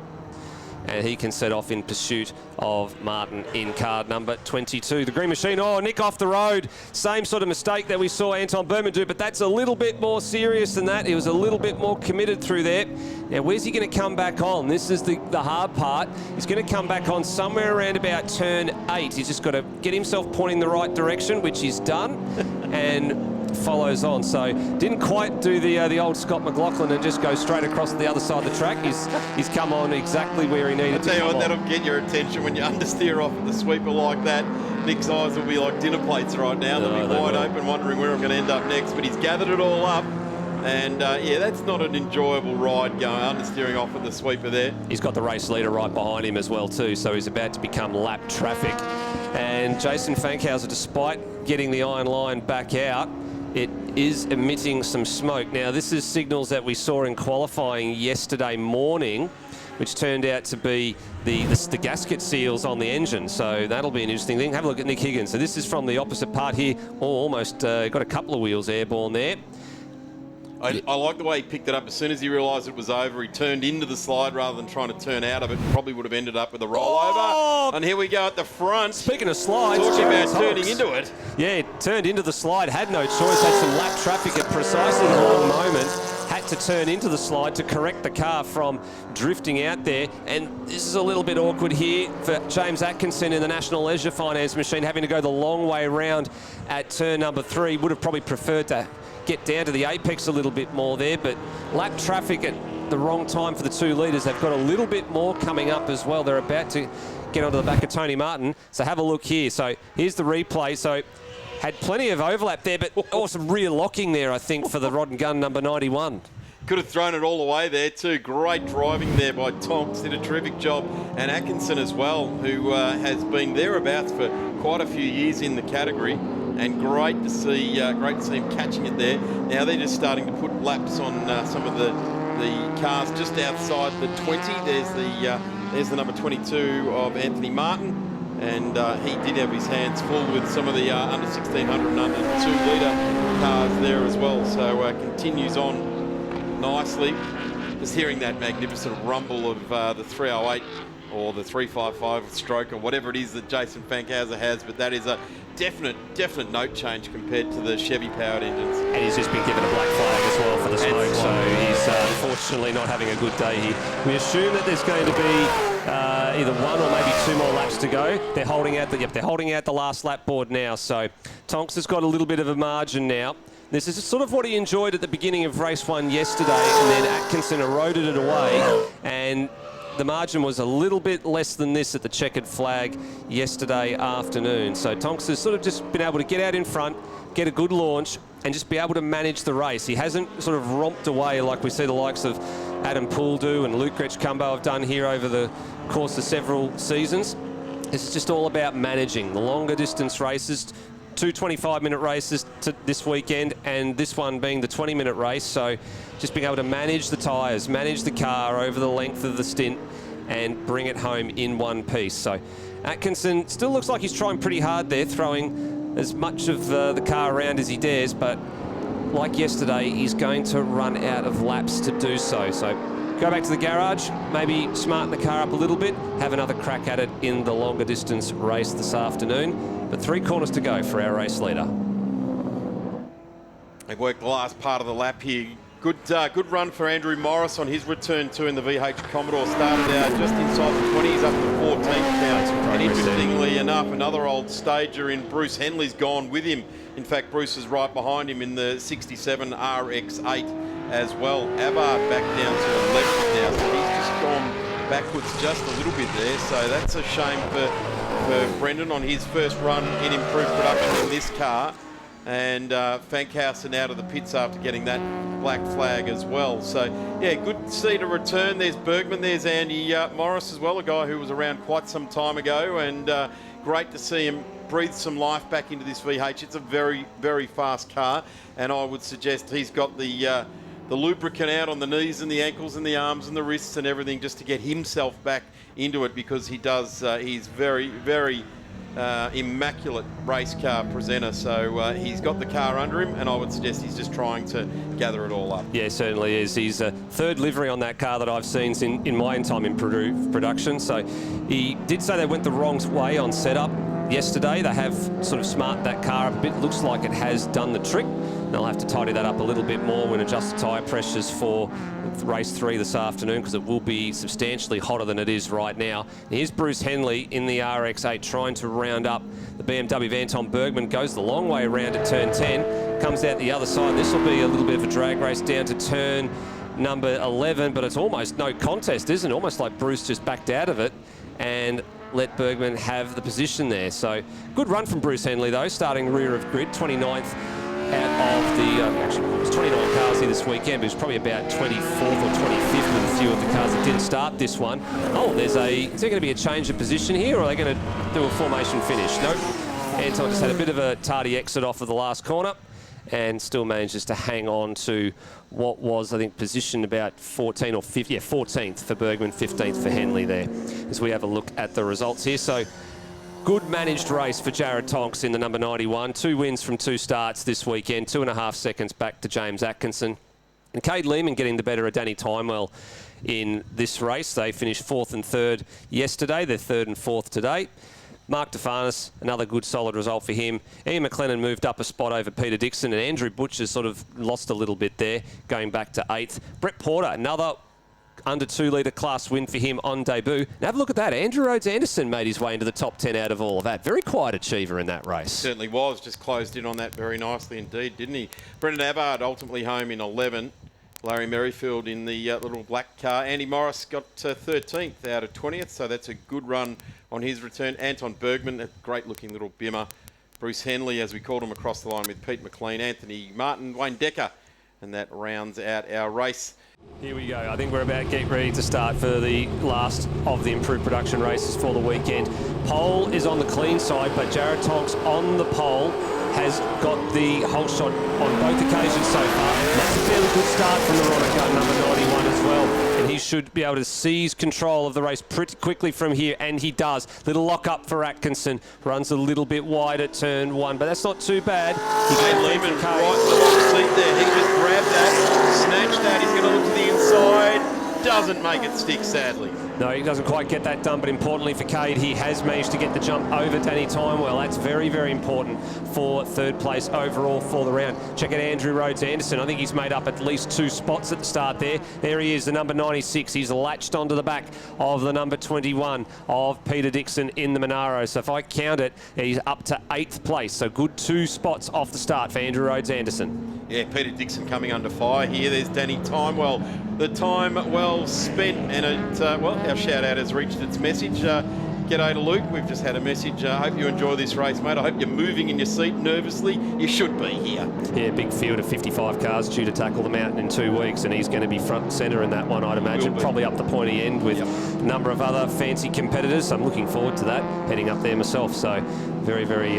And he can set off in pursuit of Martin in car number 22. The Green Machine, oh, Nick off the road. Same sort of mistake that we saw Anton Berman do, but that's a little bit more serious than that. He was a little bit more committed through there. Now, where's he going to come back on? This is the hard part. He's going to come back on somewhere around about turn 8. He's just got to get himself pointing the right direction, which he's done, and follows on. So didn't quite do the old Scott McLaughlin and just go straight across the other side of the track. He's come on exactly where he needed to come on. I'll tell you what, that'll get your attention when you understeer off at the sweeper like that. Nick's eyes will be like dinner plates right now. They'll be wide open, wondering where I'm going to end up next. But he's gathered it all up. And yeah, that's not an enjoyable ride going understeering off at the sweeper there. He's got the race leader right behind him as well too, so he's about to become lap traffic. And Jason Fankhauser, despite getting the iron line back out, it is emitting some smoke. Now, this is signals that we saw in qualifying yesterday morning, which turned out to be the gasket seals on the engine. So that'll be an interesting thing. Have a look at Nick Higgins. So this is from the opposite part here. Oh, almost got a couple of wheels airborne there. I like the way he picked it up. As soon as he realised it was over, he turned into the slide rather than trying to turn out of it. Probably would have ended up with a rollover. Oh! And here we go at the front. Speaking of slides, talking about turning into it. Yeah, turned into the slide, had no choice, had some lap traffic at precisely the wrong moment. Had to turn into the slide to correct the car from drifting out there. And this is a little bit awkward here for James Atkinson in the National Leisure Finance Machine, having to go the long way round at turn number 3. Would have probably preferred to get down to the apex a little bit more there, but lap traffic at the wrong time for the 2 leaders. They've got a little bit more coming up as well. They're about to get onto the back of Tony Martin. So have a look here. So here's the replay. So had plenty of overlap there, but some rear locking there, I think, for the rod and gun number 91. Could have thrown it all away there too. Great driving there by Tonks, did a terrific job. And Atkinson as well, who has been thereabouts for quite a few years in the category. And great to see him catching it there. Now they're just starting to put laps on some of the cars just outside the 20. There's the number 22 of Anthony Martin, and he did have his hands full with some of the under 1600 and under 2-litre cars there as well. So continues on nicely. Just hearing that magnificent rumble of the 308 or the 355 stroke or whatever it is that Jason Fankhauser has, but that is a definite note change compared to the Chevy powered engines. And he's just been given a black flag as well for the smoke, so he's unfortunately not having a good day here. We assume that there's going to be either 1 or maybe 2 more laps to go. They're holding out the last lap board now, so Tonks has got a little bit of a margin now. This is sort of what he enjoyed at the beginning of race 1 yesterday, and then Atkinson eroded it away, and the margin was a little bit less than this at the checkered flag yesterday afternoon. So Tonks has sort of just been able to get out in front, get a good launch, and just be able to manage the race. He hasn't sort of romped away like we see the likes of Adam Poole do and Luke Gretsch-Cumbo have done here over the course of several seasons. This is just all about managing the longer distance races. 2 25-minute races this weekend, and this one being the 20-minute race. So just being able to manage the tyres, manage the car over the length of the stint, and bring it home in one piece. So Atkinson still looks like he's trying pretty hard there, throwing as much of the car around as he dares, but like yesterday, he's going to run out of laps to do so. So go back to the garage, maybe smarten the car up a little bit, have another crack at it in the longer distance race this afternoon. But 3 corners to go for our race leader. They've worked the last part of the lap here. Good run for Andrew Morris on his return too in the VH Commodore. Started out just inside the 20s up to 14th now. And interestingly enough, another old stager in Bruce Henley's gone with him. In fact, Bruce is right behind him in the 67 RX8 as well. Abbott back down to 11th now, so he's just gone backwards just a little bit there. So that's a shame for Brendan on his first run in improved production in this car. And Fankhausen out of the pits after getting that black flag as well. So, yeah, good to see the return. There's Bergman, there's Andy Morris as well, a guy who was around quite some time ago, and great to see him breathe some life back into this VH. It's a very, very fast car, and I would suggest he's got the lubricant out on the knees and the ankles and the arms and the wrists and everything just to get himself back into it, because he does, he's very, very immaculate race car presenter. So he's got the car under him, and I would suggest he's just trying to gather it all up. Yeah, certainly is. He's a third livery on that car that I've seen in my time in production. So he did say they went the wrong way on setup yesterday. They have sort of smartened that car up a bit. Looks like it has done the trick. They'll have to tidy that up a little bit more when adjust the tyre pressures for race 3 this afternoon, because it will be substantially hotter than it is right now. Here's Bruce Henley in the RX8 trying to round up the BMW of Anton Bergman. Goes the long way around at turn 10, comes out the other side. This will be a little bit of a drag race down to turn number 11, but it's almost no contest, isn't it? Almost like Bruce just backed out of it and let Bergman have the position there. So good run from Bruce Henley though, starting rear of grid, 29th out of the, actually it was 29 cars here this weekend, but it was probably about 24th or 25th with a few of the cars that didn't start this one. Oh, is there going to be a change of position here, or are they going to do a formation finish? Nope. Anton just had a bit of a tardy exit off of the last corner and still manages to hang on to what was, I think, position about 14 or 15, yeah, 14th for Bergman, 15th for Henley there, as we have a look at the results here. So good managed race for Jared Tonks in the number 91. 2 wins from 2 starts this weekend, 2.5 seconds back to James Atkinson. And Cade Lehman getting the better of Danny Timewell in this race. They finished 4th and 3rd yesterday. They're 3rd and 4th today. Mark DeFarnis, another good solid result for him. Ian McLennan moved up a spot over Peter Dixon, and Andrew Butcher sort of lost a little bit there, going back to 8th. Brett Porter, another under 2 litre class win for him on debut. Now have a look at that. Andrew Rhodes Anderson made his way into the top 10 out of all of that. Very quiet achiever in that race. Certainly was. Just closed in on that very nicely indeed, didn't he? Brendan Abbott ultimately home in 11. Larry Merrifield in the little black car. Andy Morris got 13th out of 20th, so that's a good run on his return. Anton Bergman, a great-looking little bimmer. Bruce Henley, as we called him, across the line with Pete McLean, Anthony Martin, Wayne Decker, and that rounds out our race. Here we go. I think we're about to get ready to start for the last of the improved production races for the weekend. Pole is on the clean side, but Jared Tonks on the pole has got the whole shot on both occasions so far. That's a fairly good start from the Ronick gun, number 91 as well. And he should be able to seize control of the race pretty quickly from here, and he does. Little lock up for Atkinson. Runs a little bit wide at turn 1, but that's not too bad. Cade Lehman right to the seat there. He just grabbed that, snatched that. He's going to look to the inside. Doesn't make it stick, sadly. No, he doesn't quite get that done, but importantly for Cade, he has managed to get the jump over Danny Timewell. That's very, very important for 3rd place overall for the round. Check out Andrew Rhodes Anderson. I think he's made up at least 2 spots at the start there. There he is, the number 96. He's latched onto the back of the number 21 of Peter Dixon in the Monaro. So if I count it, he's up to 8th place. So good 2 spots off the start for Andrew Rhodes Anderson. Yeah, Peter Dixon coming under fire here. There's Danny Timewell. The time well spent, and it, well, our shout out has reached its message. G'day to Luke. We've just had a message. I hope you enjoy this race, mate. I hope you're moving in your seat nervously. You should be here. Yeah, big field of 55 cars due to tackle the mountain in 2 weeks, and he's going to be front and centre in that one, I'd imagine. Probably up the pointy end with a number of other fancy competitors. I'm looking forward to that, heading up there myself. So very, very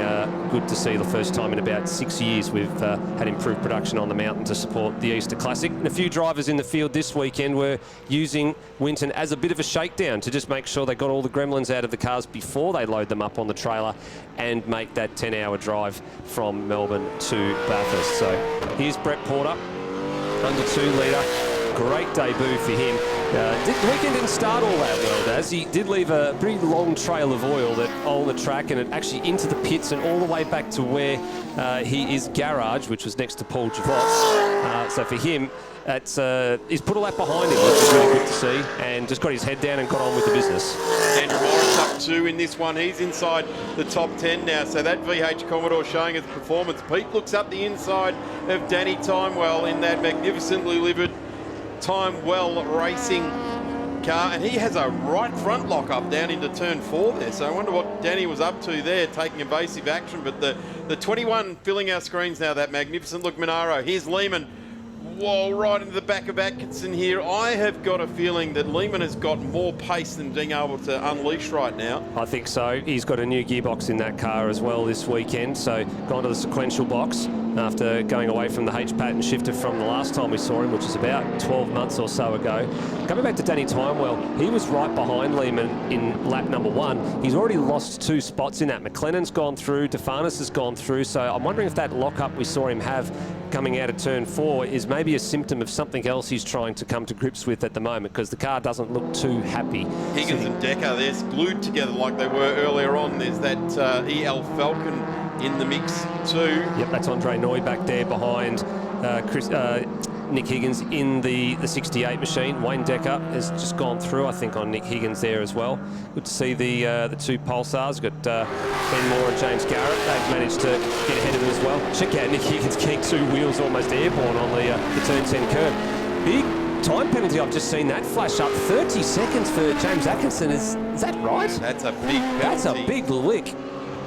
good to see the first time in about 6 years we've had improved production on the mountain to support the Easter Classic. And a few drivers in the field this weekend were using Winton as a bit of a shakedown to just make sure they got all the gremlins out of the cars before they load them up on the trailer and make that 10-hour drive from Melbourne to Bathurst. So here's Brett Porter, under 2 litre. Great debut for him. The weekend didn't start all that well, Daz. He did leave a pretty long trail of oil that on the track, and it actually into the pits and all the way back to where he is garage, which was next to Paul Javot. So for him, he's put all that behind him, which is really good to see, and just got his head down and got on with the business. Andrew Morris up 2 in this one. He's inside the top 10 now, so that VH Commodore showing its performance. Pete looks up the inside of Danny Timewell in that magnificently livered Timewell Racing car, and he has a right front lock up down into turn 4 there, so I wonder what Danny was up to there, taking evasive action. But the 21 filling our screens now, that magnificent look Monaro. Here's Lehman. Whoa, right into the back of Atkinson here. I have got a feeling that Lehman has got more pace than being able to unleash right now. I think so. He's got a new gearbox in that car as well this weekend, so gone to the sequential box after going away from the H-pattern shifter from the last time we saw him, which is about 12 months or so ago. Coming back to Danny Timewell, he was right behind Lehman in lap number 1. He's already lost 2 spots in that. McLennan's gone through, Defanis has gone through, so I'm wondering if that lock-up we saw him have coming out of turn 4 is maybe a symptom of something else he's trying to come to grips with at the moment, because the car doesn't look too happy. Higgins and Decker, they're glued together like they were earlier on. There's that EL Falcon in the mix too. Yep, that's Andre Noy back there behind Nick Higgins in the 68 machine. Wayne Decker has just gone through, I think, on Nick Higgins there as well. Good to see the 2 Pulsars. Got Ben Moore and James Garrett. They've managed to get ahead of them as well. Check out Nick Higgins keep 2 wheels almost airborne on the turn 10 curve. Big time penalty. I've just seen that flash up. 30 seconds for James Atkinson. Is that right? That's a big penalty. That's a big lick.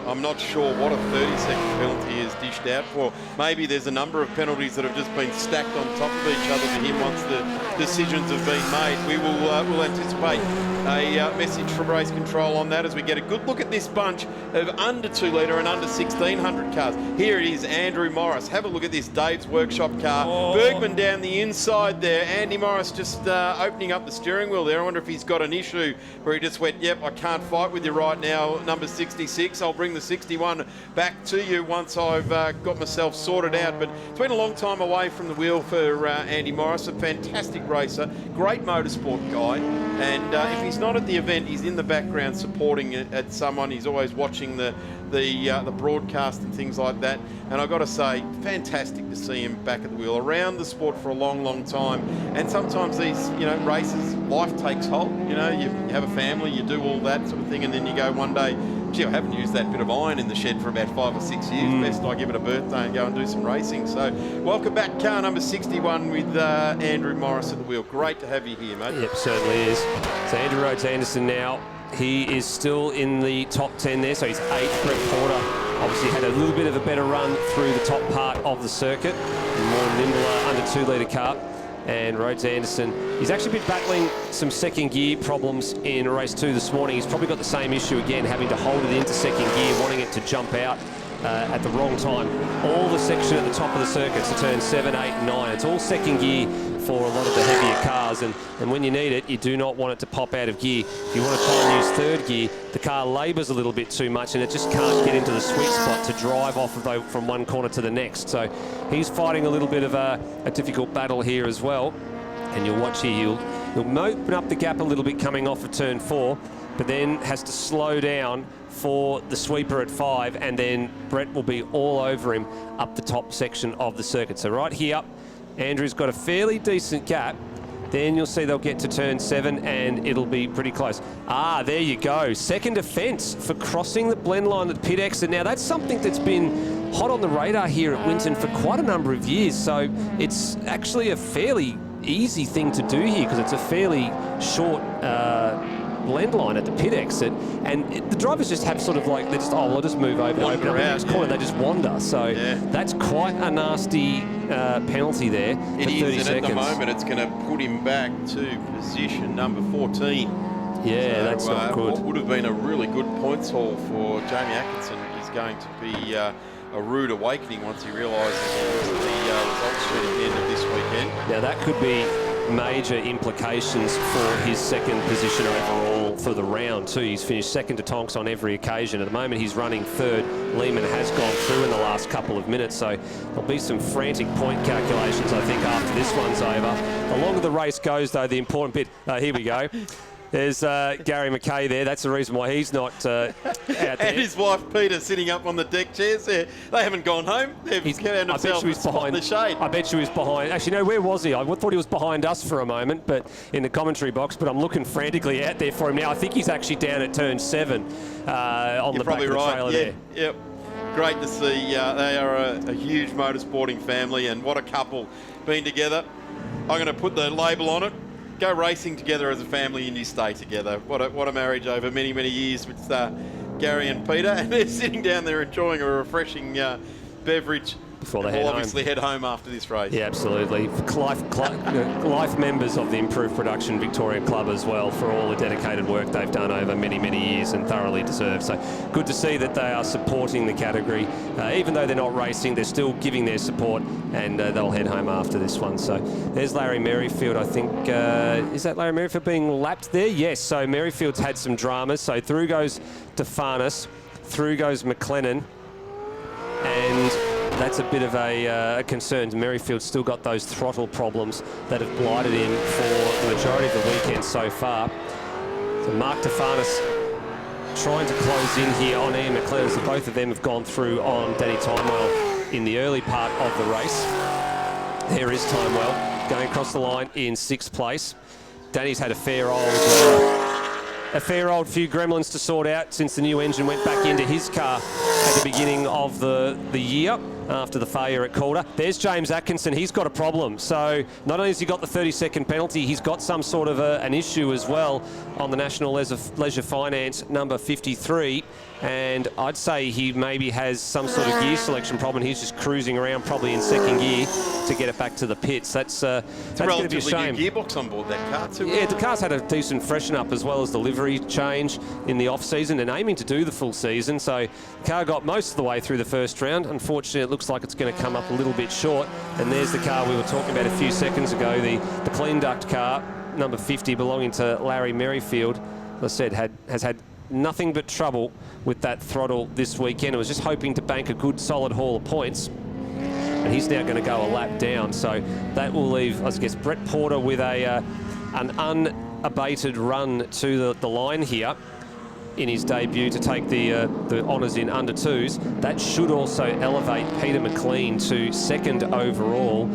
I'm not sure what a 30-second penalty is dished out for. Maybe there's a number of penalties that have just been stacked on top of each other for him once the decisions have been made. We will we'll anticipate a message from race control on that as we get a good look at this bunch of under 2 litre and under 1600 cars. Here it is, Andrew Morris. Have a look at this Dave's Workshop car. Oh. Bergman down the inside there. Andy Morris just opening up the steering wheel there. I wonder if he's got an issue where he just went, yep, I can't fight with you right now, number 66. I'll bring the 61 back to you once I've got myself sorted out. But it's been a long time away from the wheel for Andy Morris, a fantastic racer, great motorsport guy, and if he's not at the event, he's in the background supporting it at someone. He's always watching the broadcast and things like that. And I've got to say, fantastic to see him back at the wheel, around the sport for a long, long time. And sometimes these, races, life takes hold. You have a family, you do all that sort of thing, and then you go one day, gee, I haven't used that bit of iron in the shed for about 5 or 6 years. Best I give it a birthday and go and do some racing. So welcome back, car number 61 with Andrew Morris at the wheel. Great to have you here, mate. Yep, certainly is. So Andrew Rhodes-Anderson now, he is still in the top 10 there, so he's 8th. Brett Porter obviously had a little bit of a better run through the top part of the circuit. More nimbler under 2 litre car. And Rhodes-Anderson, he's actually been battling some second gear problems in race 2 this morning. He's probably got the same issue again, having to hold it into second gear, wanting it to jump out at the wrong time. All the section at the top of the circuit, so turn 7, 8, 9. It's all second gear for a lot of the heavier cars, and when you need it, you do not want it to pop out of gear. If you want to try and use 3rd gear, the car labours a little bit too much and it just can't get into the sweet spot to drive off of from one corner to the next. So he's fighting a little bit of a difficult battle here as well. And you'll watch here, he'll open up the gap a little bit coming off of turn 4, but then has to slow down for the sweeper at 5, and then Brett will be all over him up the top section of the circuit. So right here, Andrew's got a fairly decent gap. Then you'll see they'll get to turn 7 and it'll be pretty close. There you go. Second offence for crossing the blend line at pit exit. Now that's something that's been hot on the radar here at Winton for quite a number of years. So it's actually a fairly easy thing to do here because it's a fairly short blend line at the pit exit, and the drivers just have sort of like, they just, we'll just move over, open up the next corner, they just wander. So that's quite a nasty penalty there for 30 seconds. At the moment it's going to put him back to position number 14. Yeah, so, that's not good. What would have been a really good points haul for Jamie Atkinson is going to be a rude awakening once he realises the results sheet at the end of this weekend. Now that could be major implications for his second position overall for the round too. He's finished second to Tonks on every occasion. At the moment he's running third. Lehman has gone through in the last couple of minutes, so there'll be some frantic point calculations, I think, after this one's over. The longer the race goes, though, the important bit, here we go. There's Gary McKay there. That's the reason why he's not out there. And his wife Peter sitting up on the deck chairs there. They haven't gone home. They've found themselves a spot in the shade. I bet you he's behind. Actually, no, where was he? I thought he was behind us for a moment, but in the commentary box. But I'm looking frantically out there for him now. I think he's actually down at turn 7 on the back of the trailer there. Yep. Great to see. They are a huge motorsporting family, and what a couple being together. I'm going to put the label on it. Go racing together as a family and you stay together. What a marriage over many, many years with Gary and Peter. And they're sitting down there enjoying a refreshing beverage. Before they will obviously head home after this race. Yeah, absolutely. Life members of the Improved Production Victorian Club as well, for all the dedicated work they've done over many, many years, and thoroughly deserved. So good to see that they are supporting the category. Even though they're not racing, they're still giving their support, and they'll head home after this one. So there's Larry Merrifield, I think. Is that Larry Merrifield being lapped there? Yes, so Merrifield's had some dramas. So through goes DeFarnas, through goes McLennan, and that's a bit of a concern. Merrifield's still got those throttle problems that have blighted him for the majority of the weekend so far. So Mark DeFarnas trying to close in here on Ian McLennan, so both of them have gone through on Danny Timewell in the early part of the race. There is Timewell going across the line in 6th place. Danny's had a fair old few gremlins to sort out since the new engine went back into his car at the beginning of the year after the failure at Calder. There's James Atkinson. He's got a problem. So not only has he got the 30-second penalty, he's got some sort of an issue as well on the National Leisure Finance number 53. And I'd say he maybe has some sort of gear selection problem. He's just cruising around probably in 2nd gear to get it back to the pits. That's going to be a shame. New gearbox on board that car too. Yeah, the car's had a decent freshen up as well as the livery change in the off-season, and aiming to do the full season. So the car got most of the way through the first round. Unfortunately, it looks like it's going to come up a little bit short. And there's the car we were talking about a few seconds ago, the clean duct car, number 50, belonging to Larry Merrifield. As I said, has had nothing but trouble with that throttle this weekend. I was just hoping to bank a good solid haul of points, and he's now going to go a lap down. So that will leave, I guess, Brett Porter with an unabated run to the line here in his debut to take the honours in under 2s. That should also elevate Peter McLean to 2nd overall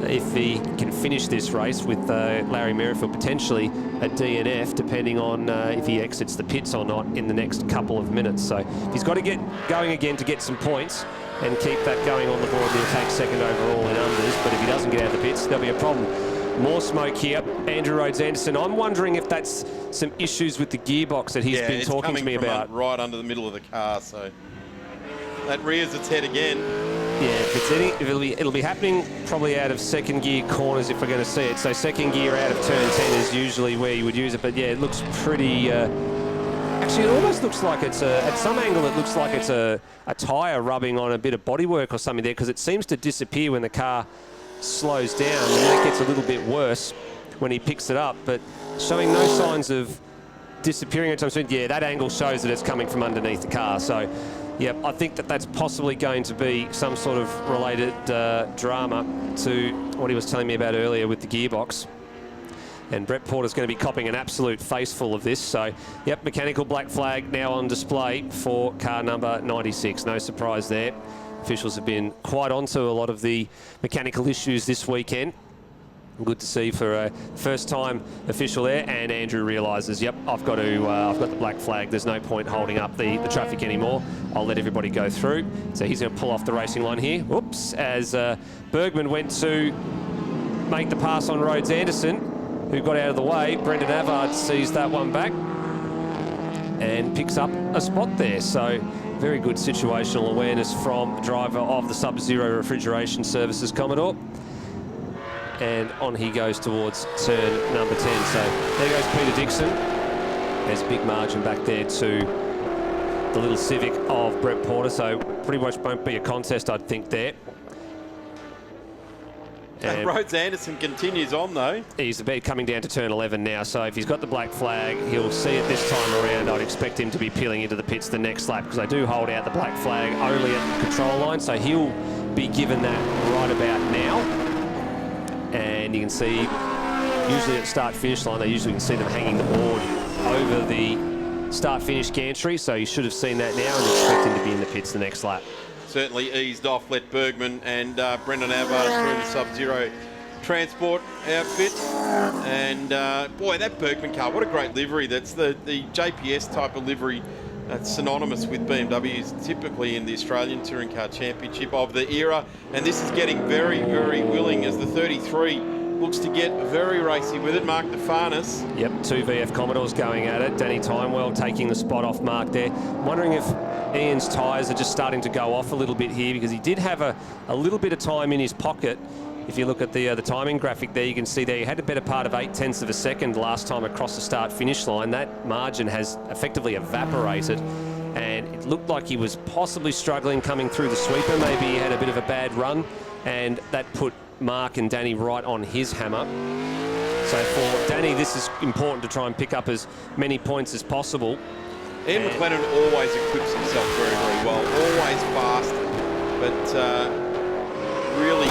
if he can finish this race, with Larry Merrifield potentially a DNF, depending on if he exits the pits or not in the next couple of minutes. So he's got to get going again to get some points and keep that going on the board. He'll take 2nd overall in unders, but if he doesn't get out of the pits, there'll be a problem. More smoke here. Andrew Rhodes-Anderson. I'm wondering if that's some issues with the gearbox that he's been talking to me about. Right under the middle of the car, so that rears its head again. Yeah, if it'll be happening probably out of 2nd gear corners if we're going to see it. So 2nd gear out of turn 10 is usually where you would use it. But yeah, it looks pretty. Actually, it almost looks like it's at some angle. It looks like it's a tyre rubbing on a bit of bodywork or something there, because it seems to disappear when the car slows down, and that gets a little bit worse when he picks it up. But showing no signs of disappearing at times. Yeah, that angle shows that it's coming from underneath the car. So. Yep, I think that's possibly going to be some sort of related drama to what he was telling me about earlier with the gearbox. And Brett Porter's going to be copping an absolute faceful of this. So, yep, mechanical black flag now on display for car number 96. No surprise there. Officials have been quite onto a lot of the mechanical issues this weekend. Good to see for a first-time official there, and Andrew realises, yep, I've got the black flag. There's no point holding up the traffic anymore. I'll let everybody go through. So he's going to pull off the racing line here. Whoops! As Bergman went to make the pass on Rhodes-Anderson, who got out of the way. Brendan Avard sees that one back and picks up a spot there. So very good situational awareness from the driver of the Sub-Zero Refrigeration Services Commodore. And on he goes towards turn number 10. So there goes Peter Dixon. There's a big margin back there to the little Civic of Brett Porter. So pretty much won't be a contest, I'd think, there. Rhodes Anderson continues on, though. He's a bit coming down to turn 11 now, so if he's got the black flag, he'll see it this time around. I'd expect him to be peeling into the pits the next lap, because they do hold out the black flag only at the control line, so he'll be given that right about now. And you can see, usually at start-finish line, they usually can see them hanging the board over the start-finish gantry, so you should have seen that now and expect him to be in the pits the next lap. Certainly eased off, let Bergman and Brendan Alvar through the Sub-Zero transport outfit. And boy, that Bergman car, what a great livery. That's the JPS type of livery that's synonymous with BMWs, typically in the Australian Touring Car Championship of the era. And this is getting very, very willing as the 33 looks to get very racy with it. Mark DeFarnas. Yep, 2 VF Commodores going at it. Danny Timewell taking the spot off Mark there. Wondering if Ian's tyres are just starting to go off a little bit here, because he did have a little bit of time in his pocket. If you look at the timing graphic there, you can see there he had a better part of 0.8 of a second last time across the start-finish line. That margin has effectively evaporated, and it looked like he was possibly struggling coming through the sweeper. Maybe he had a bit of a bad run, and that put Mark and Danny right on his hammer. So for Danny, this is important to try and pick up as many points as possible. Ian McLennan always equips himself very, very well. Always fast, but really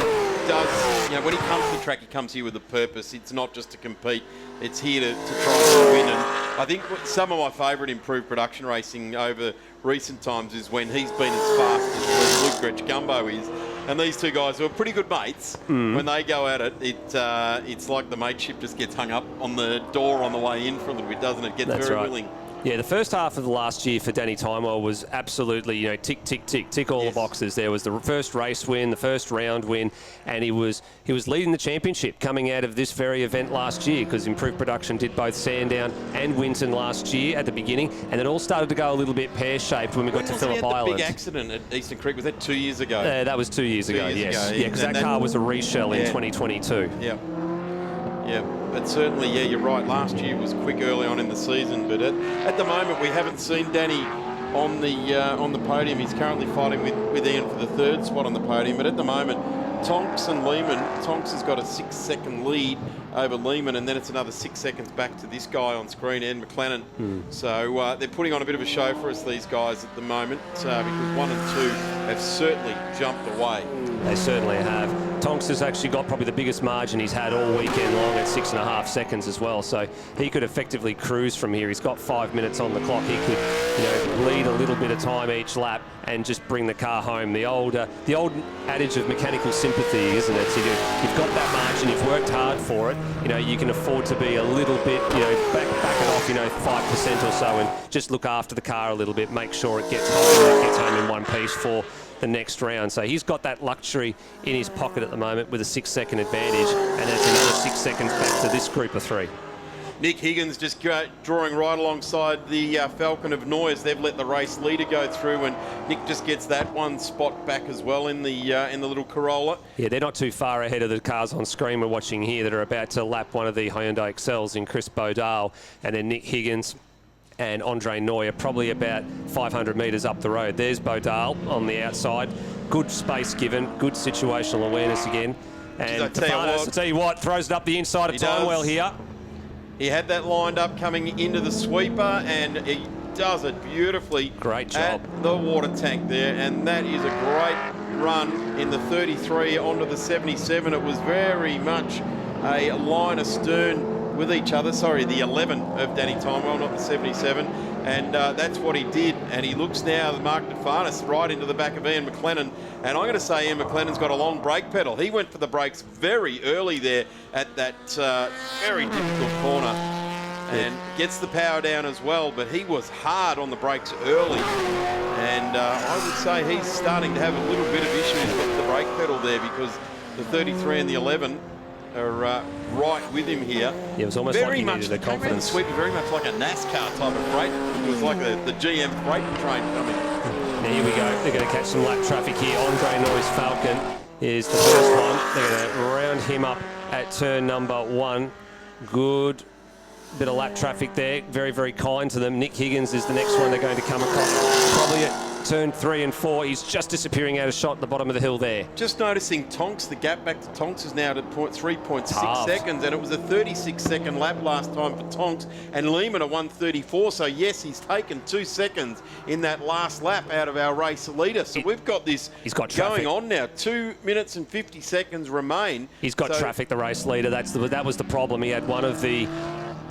does, you know, when he comes to the track, he comes here with a purpose. It's not just to compete. It's here to try and win. And I think some of my favourite improved production racing over recent times is when he's been as fast as Luke Gretsch Gumbo is. And these two guys who are pretty good mates, when they go at it, it's like the mateship just gets hung up on the door on the way in for a little bit, doesn't it? Gets That's very right. willing. Yeah, the first half of the last year for Danny Timewell was absolutely, you know, tick, tick, tick, tick all the boxes. There was the first race win, the first round win, and he was leading the championship coming out of this very event last year, because improved production did both Sandown and Winton last year at the beginning, and it all started to go a little bit pear-shaped when we got to Phillip Island. The big accident at Eastern Creek, was that 2 years ago? That was 2 years ago, yes. Yeah, because that car was a reshell in 2022. Yeah. Yeah, but certainly, yeah, you're right. Last year was quick early on in the season, but at the moment we haven't seen Danny on the podium. He's currently fighting with Ian for the third spot on the podium, but at the moment, Tonks and Lehman. Tonks has got a 6-second lead over Lehman, and then it's another 6 seconds back to this guy on screen, Ian McLennan. So they're putting on a bit of a show for us, these guys, at the moment, because 1 and 2 have certainly jumped away. They certainly have. Tonks has actually got probably the biggest margin he's had all weekend long at 6.5 seconds as well. So he could effectively cruise from here. He's got 5 minutes on the clock. He could, you know, bleed a little bit of time each lap and just bring the car home. The old adage of mechanical sympathy, isn't it? So you've got that margin, you've worked hard for it. You know, you can afford to be a little bit, you know, back it off, you know, 5% or so, and just look after the car a little bit, make sure it gets home in one piece for the next round. So he's got that luxury in his pocket at the moment with a 6-second advantage, and that's another 6 seconds back to this group of 3. Nick Higgins just drawing right alongside the Falcon of Noise. They've let the race leader go through, and Nick just gets that one spot back as well in the little Corolla. Yeah, they're not too far ahead of the cars on screen we're watching here that are about to lap one of the Hyundai Excels in Chris Bodale, and then Nick Higgins and Andre Neuer probably about 500 metres up the road. There's Bodale on the outside. Good space given, good situational awareness again. And I'll tell you what, throws it up the inside of Timewell here. He had that lined up coming into the sweeper, and he does it beautifully. Great job. At the water tank there, and that is a great run in the 33 onto the 77. It was very much a line astern with each other. Sorry, the 11 of Danny Timewell, not the 77. And that's what he did. And he looks now, Mark DeFarnas, right into the back of Ian McLennan. And I'm going to say Ian McLennan's got a long brake pedal. He went for the brakes very early there at that very difficult corner. And gets the power down as well, but he was hard on the brakes early. And I would say he's starting to have a little bit of issues with the brake pedal there, because the 33 and the 11 are right with him here. Yeah, it was almost very like he needed the confidence. The sweeper, very much like a NASCAR type of freight. It was like the GM freight train coming. Now here we go. They're going to catch some lap traffic here. Andre Neuer's Falcon is the first one. They're going to round him up at turn number 1. Good Bit of lap traffic there, very, very kind to them. Nick Higgins is the next one they're going to come across, probably at turn 3 and 4. He's just disappearing out of shot at the bottom of the hill there. Just noticing Tonks, the gap back to Tonks is now at 3.6 Halved. seconds, and it was a 36-second lap last time for Tonks, and Lehman at 1:34. So yes, he's taken 2 seconds in that last lap out of our race leader. So we've got this going on now. 2 minutes and 50 seconds remain. He's got traffic, the race leader. That was the problem. He had one of the,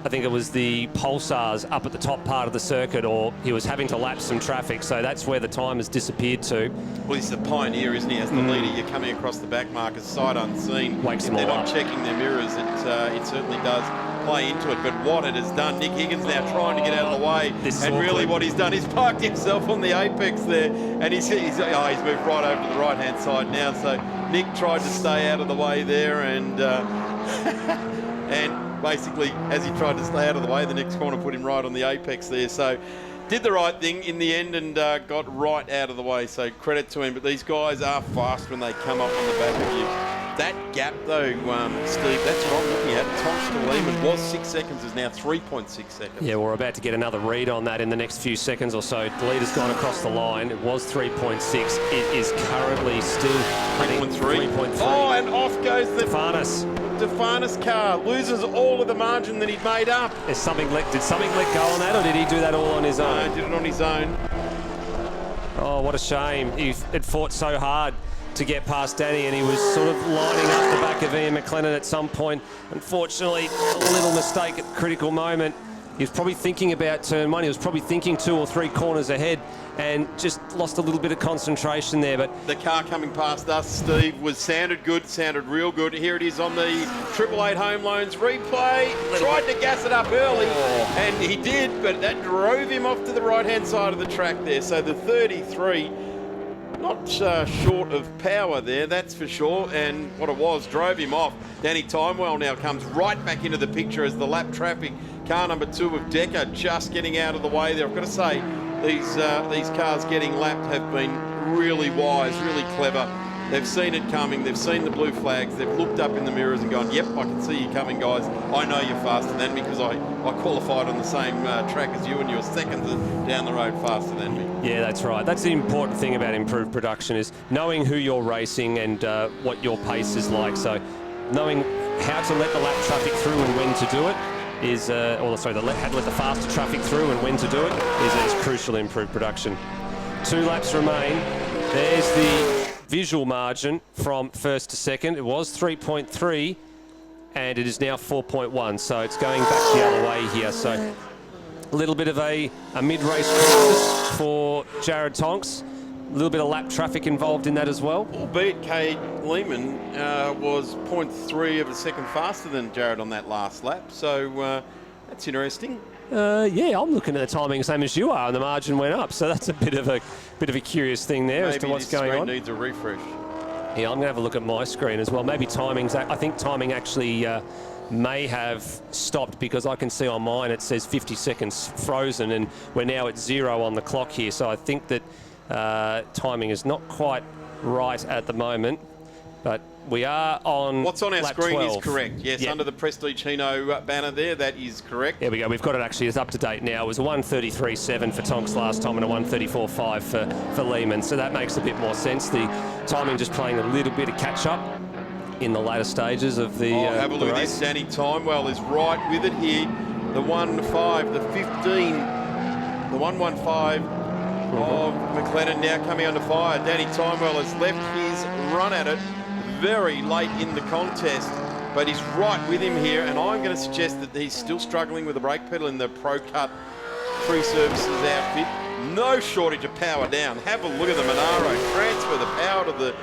I think it was the pulsars up at the top part of the circuit, or he was having to lap some traffic, so that's where the time has disappeared to. Well, he's the pioneer, isn't he? As the leader, you're coming across the back markers, sight unseen. Wakes them they're all not up. checking their mirrors, it certainly does play into it. But what it has done, Nick Higgins now trying to get out of the way, and really what he's done is parked himself on the apex there, and he's moved right over to the right-hand side now. So Nick tried to stay out of the way there, and and basically, as he tried to stay out of the way, the next corner put him right on the apex there. So did the right thing in the end and got right out of the way. So credit to him. But these guys are fast when they come up on the back of you. That gap, though, Steve, that's what I'm looking at. Tonks to Lehman was 6 seconds, is now 3.6 seconds. Yeah, we're about to get another read on that in the next few seconds or so. The leader's gone across the line. It was 3.6. It is currently still 3.3. Oh, and off goes the Defanis car. Loses all of the margin that he'd made up. Did something let go on that, or did he do that all on his own? No, did it on his own. Oh, what a shame. He had fought so hard to get past Danny, and he was sort of lining up the back of Ian McLennan at some point. Unfortunately, a little mistake at the critical moment. He was probably thinking about turn 1. He was probably thinking 2 or 3 corners ahead and just lost a little bit of concentration there. But the car coming past us, Steve, sounded real good. Here it is on the 888 Home Loans replay. Tried to gas it up early, and he did, but that drove him off to the right-hand side of the track there. So the 33, not short of power there, that's for sure, and what it was, drove him off. Danny Timewell now comes right back into the picture as the lap traffic. Car number 2 of Decker just getting out of the way there. I've got to say, these cars getting lapped have been really wise, really clever. They've seen it coming. They've seen the blue flags. They've looked up in the mirrors and gone, yep, I can see you coming, guys. I know you're faster than me because I qualified on the same track as you, and you're seconds down the road faster than me. yeah, that's right. That's the important thing about improved production, is knowing who you're racing and what your pace is like. So knowing how to let the lap traffic through and when to do it is, how to let the faster traffic through and when to do it is crucial in improved production. 2 laps remain. There's the visual margin from first to second. It was 3.3 and it is now 4.1, so it's going back the other way here. So a little bit of a mid-race crisis for Jared Tonks. A little bit of lap traffic involved in that as well. Albeit Cade Lehman was 0.3 of a second faster than Jared on that last lap, so that's interesting. Yeah, I'm looking at the timing same as you are, and the margin went up. So that's a bit of a curious thing there. Maybe as to what's going on. Needs a refresh. Yeah, I'm going to have a look at my screen as well. Maybe I think timing actually may have stopped, because I can see on mine it says 50 seconds frozen, and we're now at 0 on the clock here. So I think that timing is not quite right at the moment. But we are on what's on our lap screen 12. is correct. Yes, yep. Under the Prestige Chino banner there, that is correct. There we go. We've got it actually. It's up to date now. It was a 1:33.7 for Tonks last time and a 1:34.5 for Lehman. So that makes a bit more sense. The timing just playing a little bit of catch up in the later stages of the have a look the at race. this. Danny Timewell is right with it here. The 1-5, the 15, the 1-1-5 of McLennan now coming under fire. Danny Timewell has left his run at it very late in the contest, but he's right with him here, and I'm going to suggest that he's still struggling with the brake pedal in the Pro Cut Free Services outfit. No shortage of power down. Have a look at the Monaro. Transfer the power to the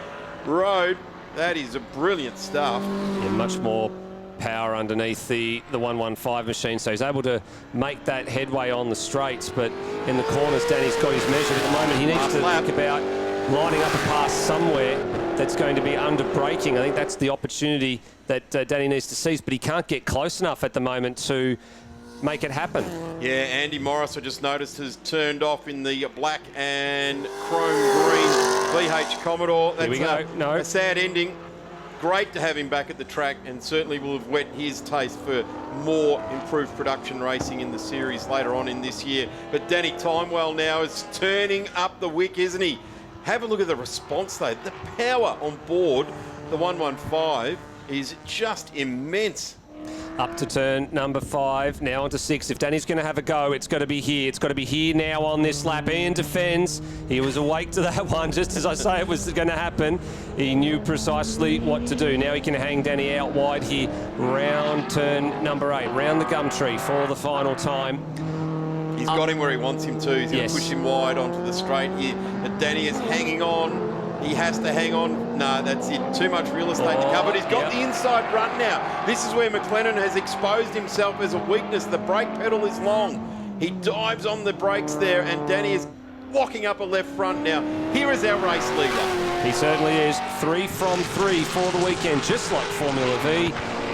road. That is a brilliant stuff. Yeah, much more power underneath the 115 machine, so he's able to make that headway on the straights, but in the corners, Danny's got his measure at the moment. He needs to think about lining up a pass somewhere that's going to be under braking. I think that's the opportunity that Danny needs to seize, but he can't get close enough at the moment to make it happen. Yeah, Andy Morris, I just noticed, has turned off in the black and chrome green VH Commodore. That's Here we go. No. A sad ending. great to have him back at the track, and certainly will have whet his taste for more improved production racing in the series later on in this year. But Danny Timewell now is turning up the wick, isn't he? Have a look at the response though. The power on board the 115 is just immense. Up to turn number 5, now onto 6. If Danny's going to have a go, it's got to be here. It's got to be here now on this lap. Ian defends. He was awake to that one, just as I say it was going to happen. He knew precisely what to do. Now he can hang Danny out wide here. Round turn number 8, round the gum tree for the final time. He's got him where he wants him to. He's going to push him wide onto the straight here. But Danny is hanging on. He has to hang on. No, that's it. Too much real estate to cover. But he's got the inside front now. This is where McLennan has exposed himself as a weakness. The brake pedal is long. He dives on the brakes there, and Danny is locking up a left front now. Here is our race leader. He certainly is. 3 from 3 for the weekend, just like Formula V.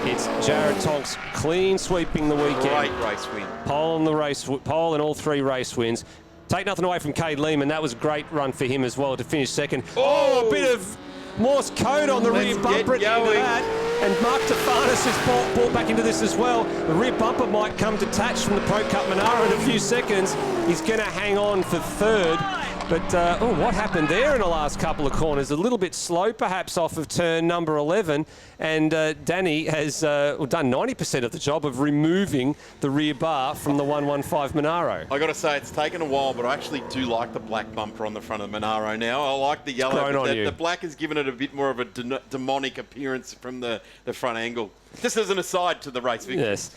It's Jared Tonks clean sweeping the weekend. Great race win. Pole and all 3 race wins. Take nothing away from Cade Lehman. That was a great run for him as well to finish second. Oh, a bit of Morse code on the rear bumper at the end of that. And Mark Tefanis is brought back into this as well. The rear bumper might come detached from the Pro Cup Monaro in a few seconds. He's going to hang on for 3rd. But, what happened there in the last couple of corners? A little bit slow, perhaps, off of turn number 11. And Danny has done 90% of the job of removing the rear bar from the 115 Monaro. I got to say, it's taken a while, but I actually do like the black bumper on the front of the Monaro now. I like the yellow. The black has given it a bit more of a demonic appearance from the front angle. Just as an aside to the race victory. Yes.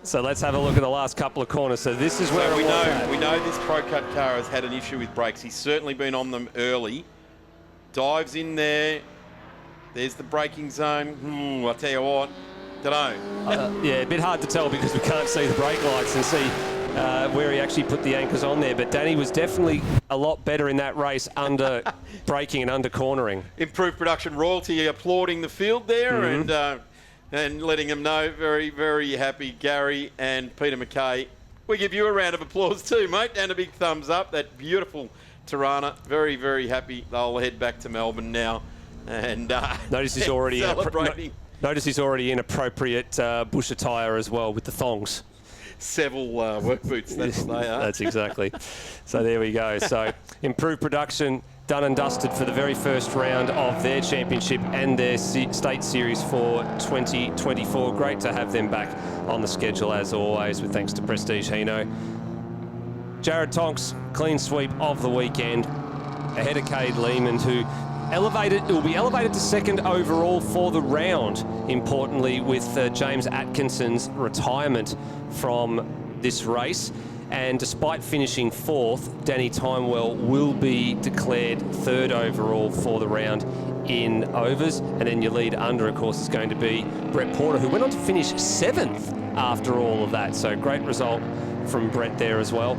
So let's have a look at the last couple of corners. So this is where we know this Pro Cut car has had an issue with brakes. He's certainly been on them early. Dives in there. There's the braking zone. I'll tell you what, dunno. Yeah, a bit hard to tell because we can't see the brake lights and see where he actually put the anchors on there. But Danny was definitely a lot better in that race under braking and under cornering. Improved production royalty applauding the field there and letting them know, very, very happy, Gary and Peter McKay. We give you a round of applause too, mate, and a big thumbs up. That beautiful Tirana, very, very happy. They'll head back to Melbourne now. And notice he's already celebrating. Notice he's already in appropriate bush attire as well with the thongs. Several work boots, that's what they are. That's exactly. So there we go. So improved production, done and dusted for the very first round of their championship and their state series for 2024. Great to have them back on the schedule as always, with thanks to Prestige Hino. Jared Tonks, clean sweep of the weekend, ahead of Cade Lehman, who will be elevated to 2nd overall for the round, importantly, with James Atkinson's retirement from this race. And despite finishing 4th, Danny Timewell will be declared 3rd overall for the round in overs. And then your lead under, of course, is going to be Brett Porter, who went on to finish 7th after all of that. So great result from Brett there as well.